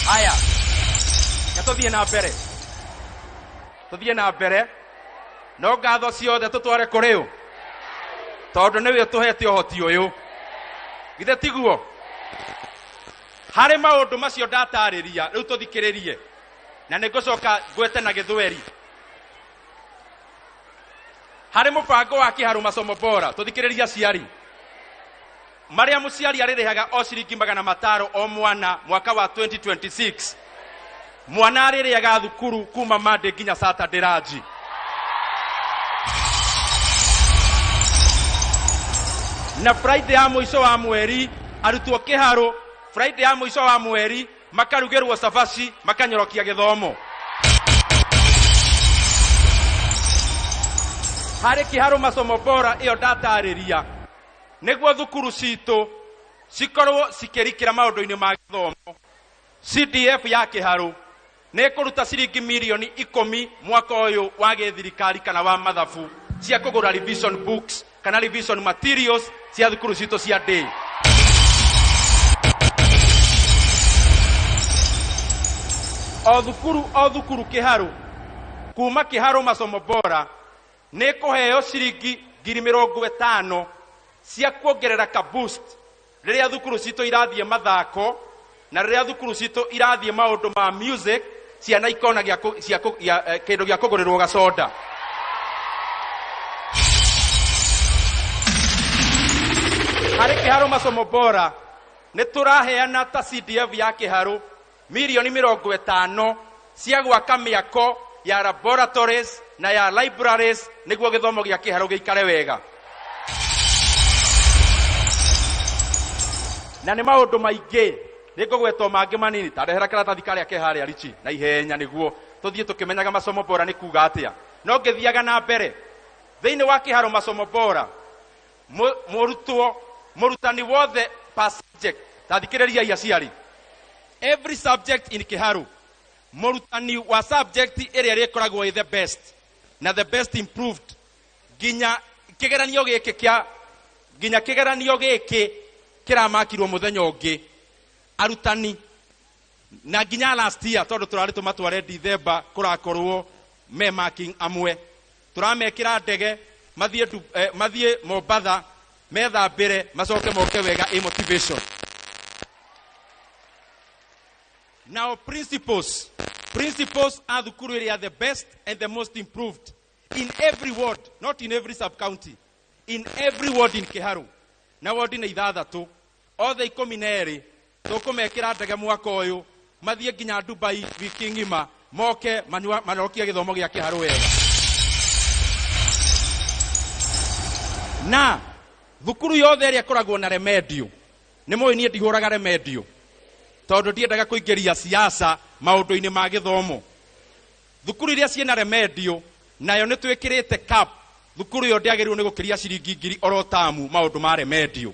Aya, tuthie na mbere no ngatho ciothe tutware kuri u tondu niwe tuhete uhoti uyu githe tiguo hari maundu macio ndatariria riu tuthikiririe na ningucoka ngwete na githweri hari mubango wa Kiharu Masomo Bora tuthikiriria aciari maria muciari aririhaga o ciringi 500 o mwana mwaka wa 2026 mwana aririhaga thukuru kuma Monday nginya Saturday raji na Friday ya mwisho wa mweri arutwo Kiharu Friday ya mwisho wa mweri makarugirwo sabaci makanyorokia githomo hari Kiharu Masomo Bora iyo ndatariria niguo thukuru citu cikorwo cikirikira maundu-ini ma githomo. CDF ya Kiharu ne kuruta ciringi milioni 10 mwaka uyu wa githirikari kana wa mathabu cia kugura revision books kana revision materials cia thukuru citu cia day. O thukuru Kiharu kuma Kiharu Masomo Bora ne kuheo ciringi 50,000 cia kuongerera ka boost riria thukuru citu irathie mathako na riria thukuru citu irathie maundu ma music ciana ikona kindu gia kugurirwo gacoda. Hari Kiharu Masomo Bora ni turaheana ta CDF ya Kiharu milioni 50 cia gwaka miako ya laboratories na ya libraries niguo githomo gia Kiharu giikare wega. Na ni maundu maingi nikugwetwo mangi manini tarehera karatathi karia keharia arichi na ihenya niguo tuthie tukimenyaga Masomo Bora ni kuga atia no ngithiaga na mbere thiini wa Kiharu Masomo Bora murutani wothe per subject tathikiriria aciari every subject in Kiharu murutani wa subject area rikoragwo the best na the best improved ginya kigeranio giki kiramakirwo muthenya ungi arutani na ginya last year tondu turari tumatware December kurakorwo me marking amwe turamekira ndege mathie Mombasa methambire macoke moke wega motivation. Now principals are thukuru area the best and the most improved in every ward, not in every sub county, in every ward in Kiharu. Na ward ni 6 othe 12 tukumekira ndege mwaka uyu mathie nginya Dubai wiki ngima moke manokia githomo gia Kiharu wega. Na thukuru yothe ria koragwo na remedio ni moyo nie ndihuraga remedio tondu ndiendaga kuingiria siasa maundu-ini ma githomo. Thukuru iria ciena remedio nayo ni twikirite cap thukuru yo ndiagiriwo ni gukiria ciringi 1,000 oro tamu maundu ma remedio.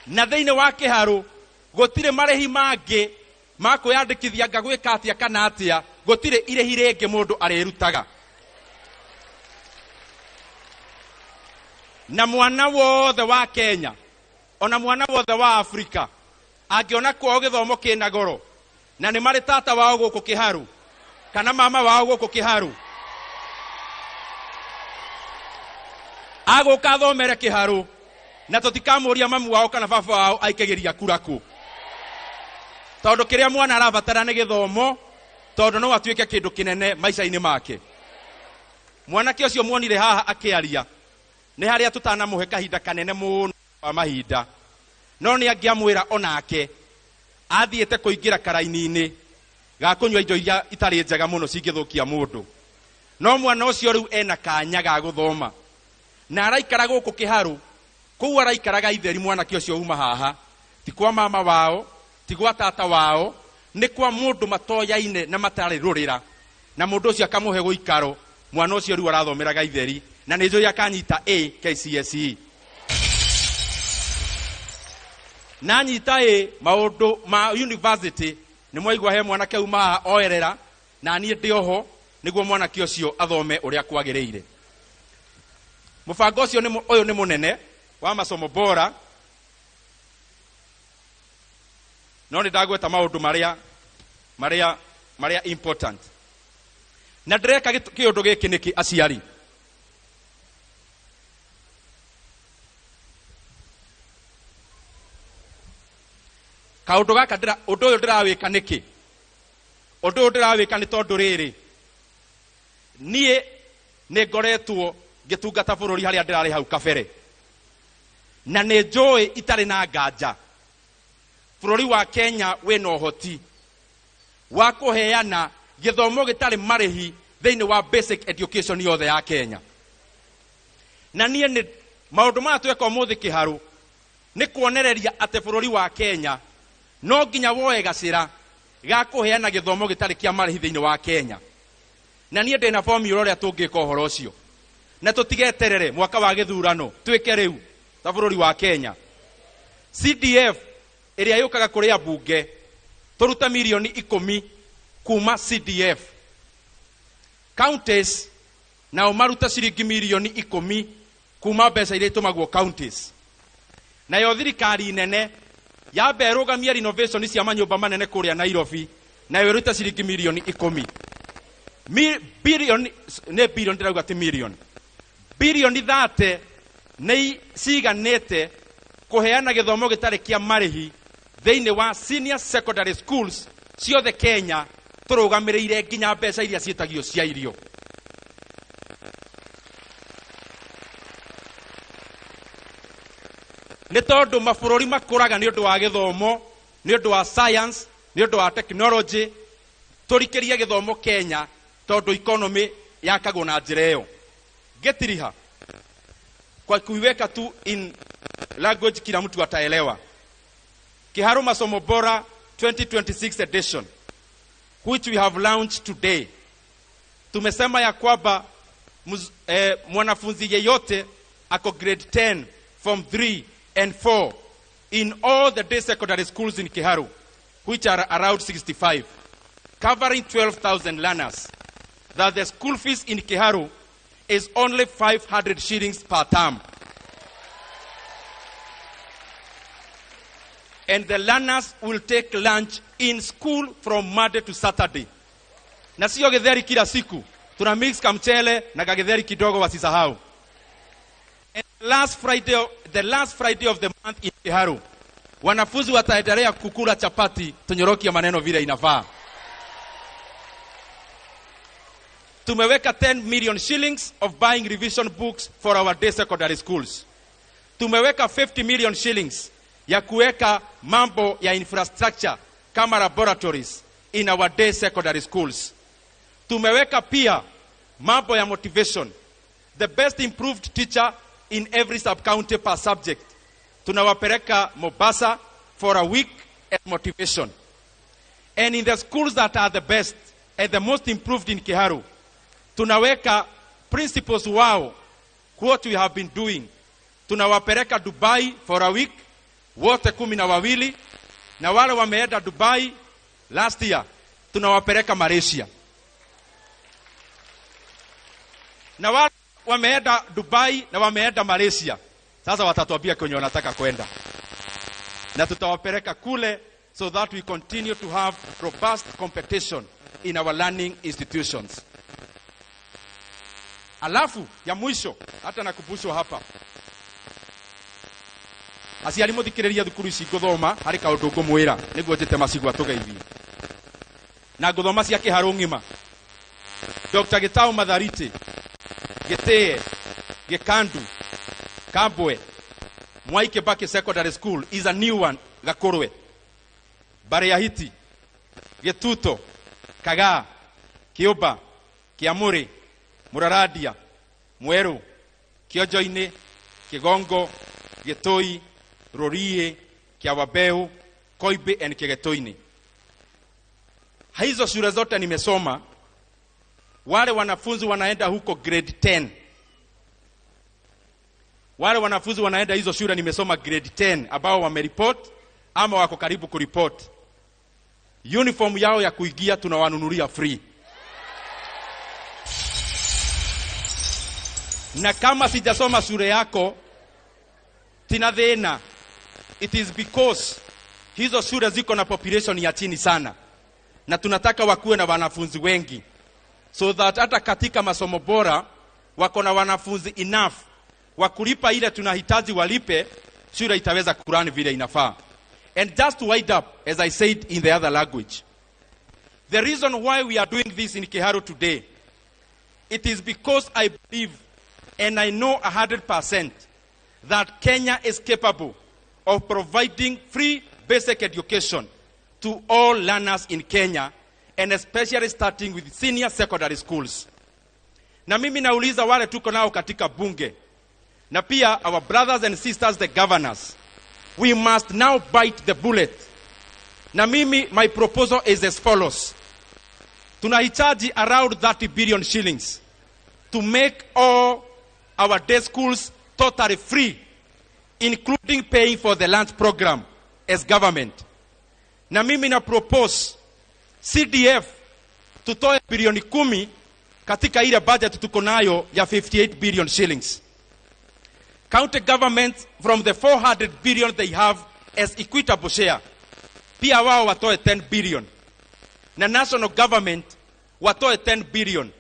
Na thiini wa Kiharu gutire marehi mangi ma kwiyandikithia ngagwika atia kana atia gutire irehi ringi mundu arirutaga. Na mwana wothe wa Kenya ona mwana wothe wa Afrika angiona kwao githomo kina goro na ni mari tata wao guku Kiharu kana mama wao guku Kiharu aguka thomere Kiharu na tutikamuria mamu wao kana baba wao aikegeria kuraku tondu kiria mwana arabatara ni githomo tondu no atuike kindu kinene maisha-ini make. Mwanake ucio muonire haha akiaria ni haria tutanamuhe kahinda kanene muno wa mahinda no ni angiamwira onake athiete kuingira karaini-ini ga kunywa indo iria itari njega muno cingithukia mundu no mwana ucio riu ena kanya ga guthoma na araikara guku Kiharu kuu araikaraga itheri mwanake ucio uma haha ti kwa mama wao ti kwa tata wao ni kwa mundu matoyaine na matari rurira na mundu ucio akamuhe guikaro mwana ucio riu arathomeraga itheri na nijo yakanyita A KCSE na nyita A maundu ma university ni mwaigwa he mwanake uma oerera na nie ndioho niguo mwanake ucio athome uria kwagiriire mubango ucio ni uyu ni munene wa masomo bora no ni ndagweta maundu maria important na ndireka kiundu giki niki aciari kaundu gaka undu uyu ndirawika niki undu uyu ndirawika ni tondu riri nie ni ngoretwo ngitungata bururi haria ndirari hau kabere na ni njui itari na nganja bururi wa Kenya wina uhoti wa kuheana githomo gitari marihi thiini wa basic education yothe ya Kenya na nie ni maundu ma tweka umuthi Kiharu ni kuonereria ate bururi wa Kenya no nginya woe gacira ga kuheana githomo gitari kia marihi thiini wa Kenya na nie ndina formula uria tungika uhoro ucio na tutigeterere mwaka wa githurano twike riu ta bururi wa Kenya CDF iria yukaga kuria bunge turuta milioni 10 kuma CDF counties na umaruta ciringi milioni 10 kuma mbeca iria itumagwo counties na yo thirikari nene ya berugamia renovation cia manyumba manene kuria Nairobi na yo ruta ciringi milioni 10 billion ne billion ndirauga ti million billion 30 nei ciganete kuheana githomo gitari kia marihi thiini wa senior secondary schools ciothe Kenya turugamirire nginya mbeca iria cietagio cia irio ni tondu mabururi makuraga ni undu wa githomo ni undu wa science ni undu wa technology turikiria githomo Kenya tondu economy yakagwo na njira iyo getiriha kwa kuiweka tu in language kila mtu ataelewa Kiharu Masomo Bora 2026 edition which we have launched today tumesema ya kwamba mwanafunzi yeyote ako grade 10 form 3 and 4 in all the day secondary schools in Kiharu which are around 65 covering 12,000 learners that the school fees in Kiharu is only 500 shillings per term. And the learners will take lunch in school from Monday to Saturday. Na sio githeri kila siku. Tuna mix kamchele na githeri kidogo wasisahau. And the last Friday of the month in Kiharu, wanafunzi wataendelea kukula chapati tunyorokia maneno vile inafaa. Tumeweka 10 million shillings of buying revision books for our day secondary schools. Tumeweka 50 million shillings ya kuweka mambo ya infrastructure kama laboratories in our day secondary schools. Tumeweka pia mambo ya motivation, the best improved teacher in every sub-county per subject. Tunawapeleka Mombasa for a week at motivation. And in the schools that are the best and the most improved in Kiharu, tunaweka principals wao what we have been doing. Tunawapeleka Dubai for a week wote 12 na wale wameenda Dubai last year tunawapeleka Malaysia. Na wale wameenda Dubai na wameenda Malaysia sasa watatuambia kwenye wanataka kwenda. Na tutawapeleka kule so that we continue to have robust competition in our learning institutions. Alafu ya mwisho hata nakubushwa hapa. Aciari muthikiriria thukuru ici guthoma hari kaundu ngumwira niguo njite macigwa tugeithie. Na guthoma cia Kiharu ngima. Dr. Gitau Mathariti, Gitee, Gikandu, Kabwe, Mwai Kibaki Secondary School is a new one, Gakurwe. Bariahiti, Gituto, Kagaa, Kiuba, Kiamuri, Muraradia, Mweru, Kiojoine, Kigongo, Getoi, Rorie, Kiawabeu, Koibe and Kigetoini. Hizo shule zote nimesoma. Wale wanafunzi wanaenda huko grade 10. Wale wanafunzi wanaenda hizo shule nimesoma grade 10 ambao wameriport ama wako karibu kuriport. Uniform yao ya kuingia tunawanunulia free. Na kama sijasoma shule yako tina thina, it is because hizo shule ziko na population ya chini sana. Na tunataka wakuwe na wanafunzi wengi. So that hata katika masomo bora wako na wanafunzi enough wakulipa ile tunahitaji walipe, shule itaweza kurani vile inafaa. And just to wind up, as I said in the other language, the reason why we are doing this in Kiharu today, it is because I believe and I know 100% that Kenya is capable of providing free basic education to all learners in Kenya, and especially starting with senior secondary schools. Na mimi nauliza wale tuko nao katika bunge, na pia our brothers and sisters, the governors, we must now bite the bullet. Na mimi, my proposal is as follows. Tunahitaji around 30 billion shillings to make all our day schools totally free, including paying for the lunch program as government. Na mimi na propose CDF tutoe bilioni 10 katika ile budget tuko nayo ya 58 billion shillings. County governments from the 400 billion they have as equitable share, pia wao watoe 10 billion. Na national government watoe 10 billion.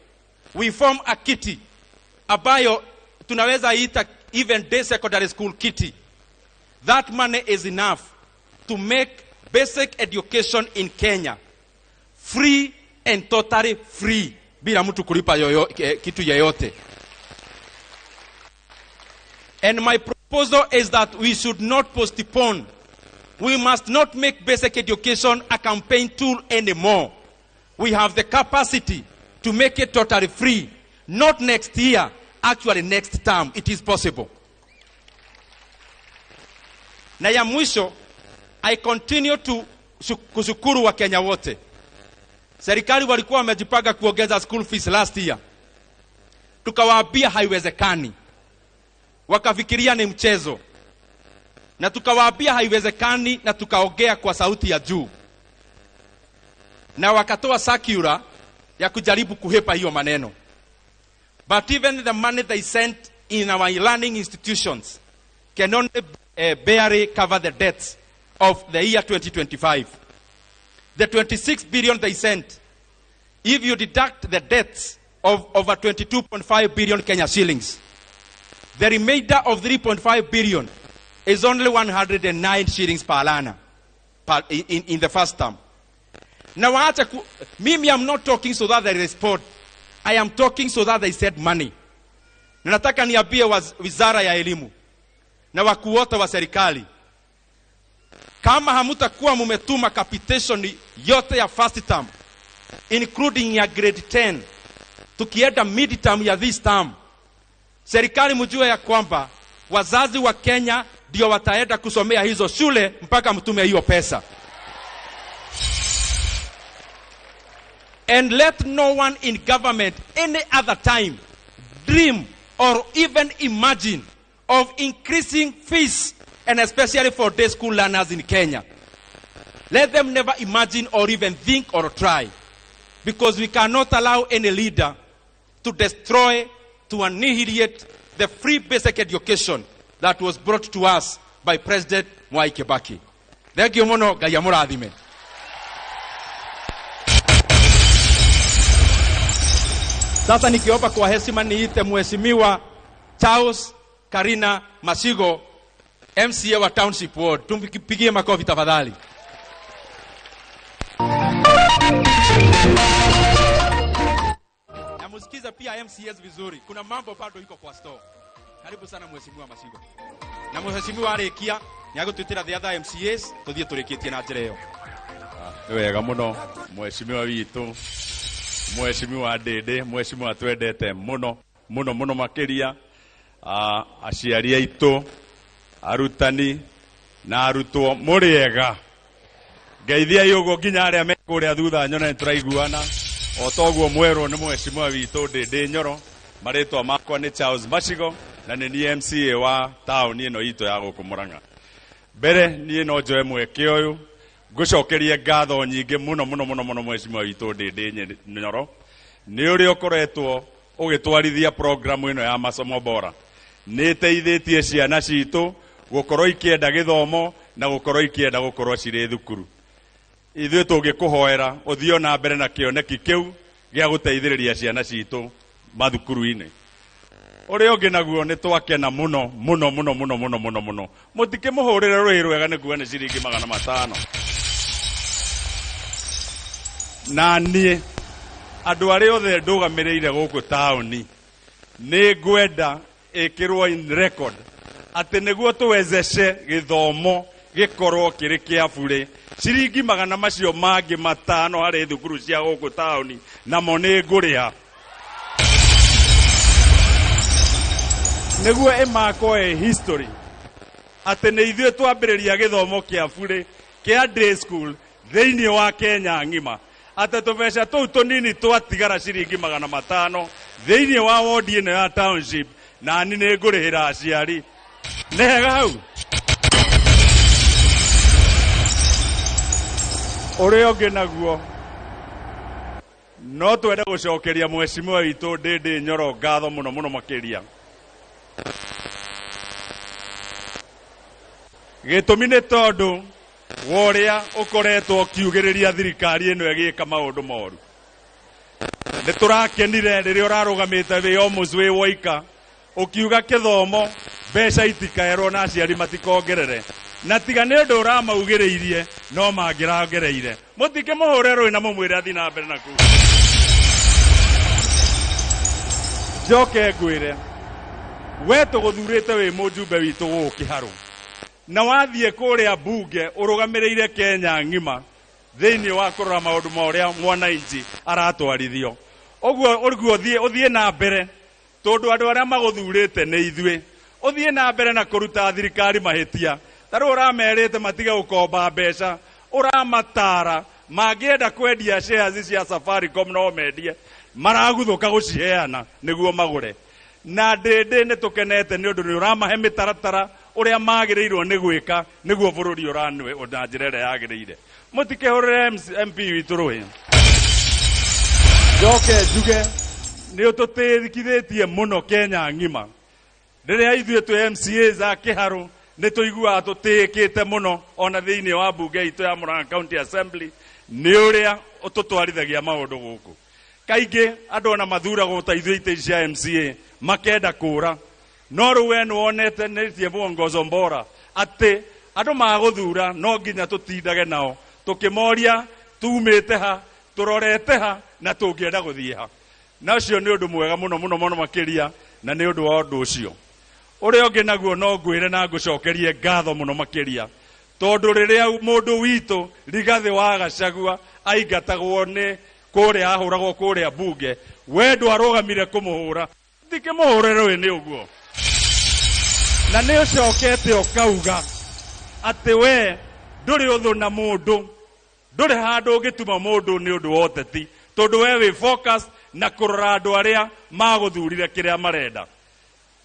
We form a kitty ambayo tunaweza ita even day secondary school kitty. That money is enough to make basic education in Kenya free and totally free, bila mtu kulipa kitu yoyote. And my proposal is that we should not postpone. We must not make basic education a campaign tool anymore. We have the capacity to make it totally free. Not next year, actually next term. It is possible. Na ya mwisho, I continue to kushukuru wa Kenya wote. Serikali walikuwa wamejipanga kuongeza school fees last year. Tukawaambia haiwezekani. Wakafikiria ni mchezo. Na tukawaambia haiwezekani, na tukaongea kwa sauti ya juu. Na wakatoa circular ya kujaribu kuhepa hiyo maneno. But even the money they sent in our learning institutions can only barely cover the debts of the year 2025. The 26 billion they sent, if you deduct the debts of over 22.5 billion Kenya shillings, the remainder of 3.5 billion is only 109 shillings per learner in the first term. Now, Mimi, I'm not talking so that they respond. I am talking so that they send money. Nataka niambie wizara ya elimu na wakuu wote wa serikali, kama hamutakuwa mumetuma capitation yote ya first term, including ya grade 10, tukienda mid term ya this term, serikali mjue ya kwamba wazazi wa Kenya ndio wataenda kusomea hizo shule mpaka mtume hiyo pesa. And let no one in government any other time dream or even imagine of increasing fees, and especially for day school learners in Kenya. Let them never imagine or even think or try, because we cannot allow any leader to destroy, to annihilate the free basic education that was brought to us by President Mwai Kibaki. Thank you mono, Gayamura Adime. Sasa nikiomba kwa heshima niite Mheshimiwa Charles Karina Masigo, MCA wa Township Ward. Tumpigie makofi tafadhali. Na msikiza pia MCS vizuri. Kuna mambo bado iko kwa store. Karibu sana Mheshimiwa Masigo. Na Mheshimiwa Arekia, niago tutira the other MCAs, tuthie tureketie na njira iyo. Wega muno Mheshimiwa witu Mheshimiwa Dede, Mheshimiwa twendete muno muno muno makiria, aciari aitu, arutani na arutwo muriega. Ngeithia yugo nginya aria me kuria thutha nyone turaiguana. O toguo mwerwo ni Mheshimiwa witu Dede Nyoro, maritwa makwa ni Charles Mashigo na ni MCA wa town ino itu ya guku Murang'a. Mbere nie no njoe mweke uyu ngucokerie ngatho nyingi muno muno muno muno Mheshimiwa witu Dede Nyoro ni uri ukoretwo ugitwarithia program ino ya Masomo Bora. Ni teithitie ciana citu gukorwo ikienda githomo na gukorwo ikienda gukorwo ciri thukuru. Ithuĩ tũngĩkũhoera ũthio na mbere na kĩoneki kĩu gĩa gũteithĩrĩria ciana citu mathukuru-inĩ. Ũrĩa ũngĩ naguo nĩ twakena muno muno muno muno muno muno muno. Mũtikĩmũhũrĩre rũhĩ rwega nĩguo nĩ ciringi 500. Na niĩ andũ arĩa othe ndũgamĩrĩire gũkũ taũni nĩ ngwenda ĩkĩrwo in record atĩ nĩguo tũwezeshe gĩthomo gikorwo kiri kia bure ciringi 500 macio mangi 5 harĩ thukuru cia gũkũ taũni namo nĩ ngũrĩha nĩguo ĩmakwo history atĩ nĩ ithuĩ twambĩrĩria gĩthomo kia bure kia day school thĩinĩ wa Kenya ng'ima. Atĩ tũbeca tũu tũnini twatigara ciringi 500 thĩinĩ wa wodi ĩno ya township na ni nĩ ngũrĩhĩra aciari. Nĩhega hau. Ũrĩa ũngĩ naguo no twende gũcokeria Mheshimiwa witũ Dede Nyoro ngatho muno muno makiria. Gĩtũmi nĩ tondũ woria ũkoretwo kiugĩrĩria thirikari ĩno ĩgĩka maũndũ moru. Nĩ tũrakenire rĩrĩa ũrarũgamĩte wĩ almost wĩ woika ukiuga kithomo mbeca itikaerwo na aciari matikongerere. Na tiga nĩ ũndũ ũramaugĩrĩirie no mangĩragereire. Mũtikĩmũhũre rũĩ na mũmwĩre athi na mbere naku. Njoke ngwĩre we tũgũthurĩte wĩ mũjumbe witũ gũkũ Kiharu na wathiĩ kũrĩa bunge ũrũgamĩrĩire Kenya ng'ima thĩinĩ wa kũrora maũndũ ma ũrĩa mwananchi aratwarithio. Ũguo ũthiĩ na mbere tondũ andũ arĩa magũthurĩte nĩ ithuĩ. Ũthiĩ na mbere na kũruta thirikari mahĩtia. Tarũ ũramerĩte matige gũkomba mbeca, ũramatara mangĩenda kwendia shares cia Safaricom no mendie, maraguthũka gũciheana nĩguo magũre. Na Dede nĩ tũkenete nĩ ũndũ nĩ ũramahe mĩtaratara ũrĩa magĩrĩirwo nĩ gwĩka nĩguo bũrũri ũranwe na njĩra ĩrĩa yagĩrĩire. Mũtikĩhũrĩre MP witũ rũĩ. Njoke njuge nĩ ũtũtĩkithĩtie mũno Kenya ng'ima. Rĩrĩa ithuĩ twĩ MCAs a Kiharu nĩ tũiguaga tũtĩkĩte mũno ona thĩinĩ wa bunge itũ ya Murang'a County Assembly nĩ ũrĩa ũtũtwarithagia maũndũ gũkũ. Kaingĩ andũ ona mathuragwo ta ithuĩ itĩ cia MCA makenda kũra. No rĩu we nĩwonete nĩtie mwongozo Bora atĩ andũ magũthura no nginya tũtindage nao tũkĩmoria tumĩte ha tũrorete ha na tũngĩenda gũthiĩ ha. Na ũcio nĩ ũndũ mwega mũno mũno mũno makiria na nĩ ũndũ wa ũndũ ũcio. Ũrĩa ũngĩ naguo no ngwĩre na ngũcokerie ngatho mũno makiria tondũ rĩrĩa mũndũ witũ Rigathĩ wa Gachagua aingatagwo nĩ kũrĩa ahũragwo kũrĩa bunge we ndwarũgamire kũmũhũra. Ndikĩmũhũre rũĩ nĩ ũguo. Na nĩ ũcokete ũkauga atĩ we ndũrĩ ũthũ na mũndũ, ndũrĩ handũ ũngĩtuma mũndũ nĩ ũndũ wa ũteti tondũ we wĩ focus na kũrora andũ arĩa magũthurire kĩrĩa marenda.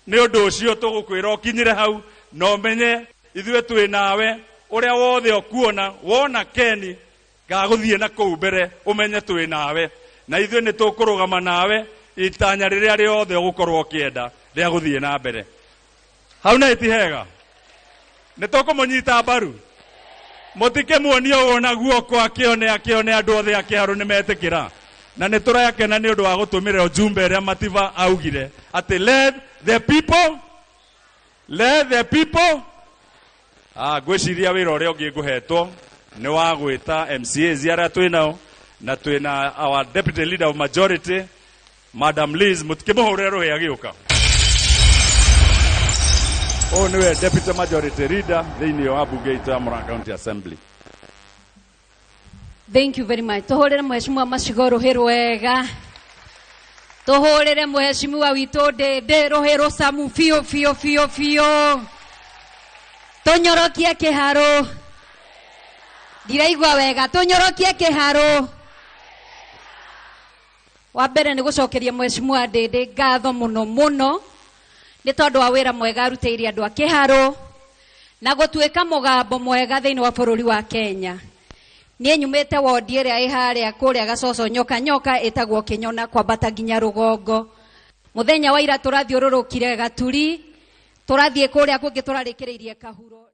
Nĩ ũndũ ũcio tũgũkwĩra ũkinyire hau na ũmenye ithuĩ twĩ nawe ũrĩa wothe ũkuona wona Keni gagũthiĩ na kũu mbere ũmenye twĩ nawe na ithuĩ nĩ tũkũrũgama nawe itanya rĩrĩa rĩothe ũgũkorwo ũkĩenda rĩa gũthiĩ na mbere. Hau na itihega nĩ tũkũmũnyita mbaru. Mũtikĩmuonia ũguo na guoko akĩone andũ othe a Kiharu nĩ metĩkĩra. Na nĩ tũrakena nĩ ũndũ wa gũtũmĩra ujumbe ũrĩa Matiba augire atĩ let the people. Ngwĩciria wĩra ũrĩa ũngĩ ngũhetwo nĩ wa gwĩta MCAs arĩa twĩnao na twĩna our deputy leader of majority Madam Liz. Mũtikĩmũhũrĩre rũhĩ agĩũka. Ũyũ nĩwe deputy majority leader thĩinĩ wa bunge itũ ya Murang'a County Assembly. Thank you very much. Tuhurire mheshimiwa Macigo ruhiru wega. Tuhurire mheshimiwa wito Ndindi ruhiru samu fio fio fio fio. Tunyorokie Kiharu. Ndiraigua wega. Tunyorokie Kiharu. Wa mbere ni gucokeria mheshimiwa Ndindi ngatho muno muno ni tondu wa wira mwega arutĩire andu a Kiharu na gutuika mugambo mwega thiini wa bururi wa Kenya. Nie nyumite wodi ĩrĩa ĩ harĩa kũrĩa Gacoco nyoka ĩtagwo Kinyona kwambata nginya Rugongo. Muthenya wa ira turathiũrũrũkire Gaturi, turathiĩ kũrĩa kũngĩ turarĩkĩrĩirie Kahuro.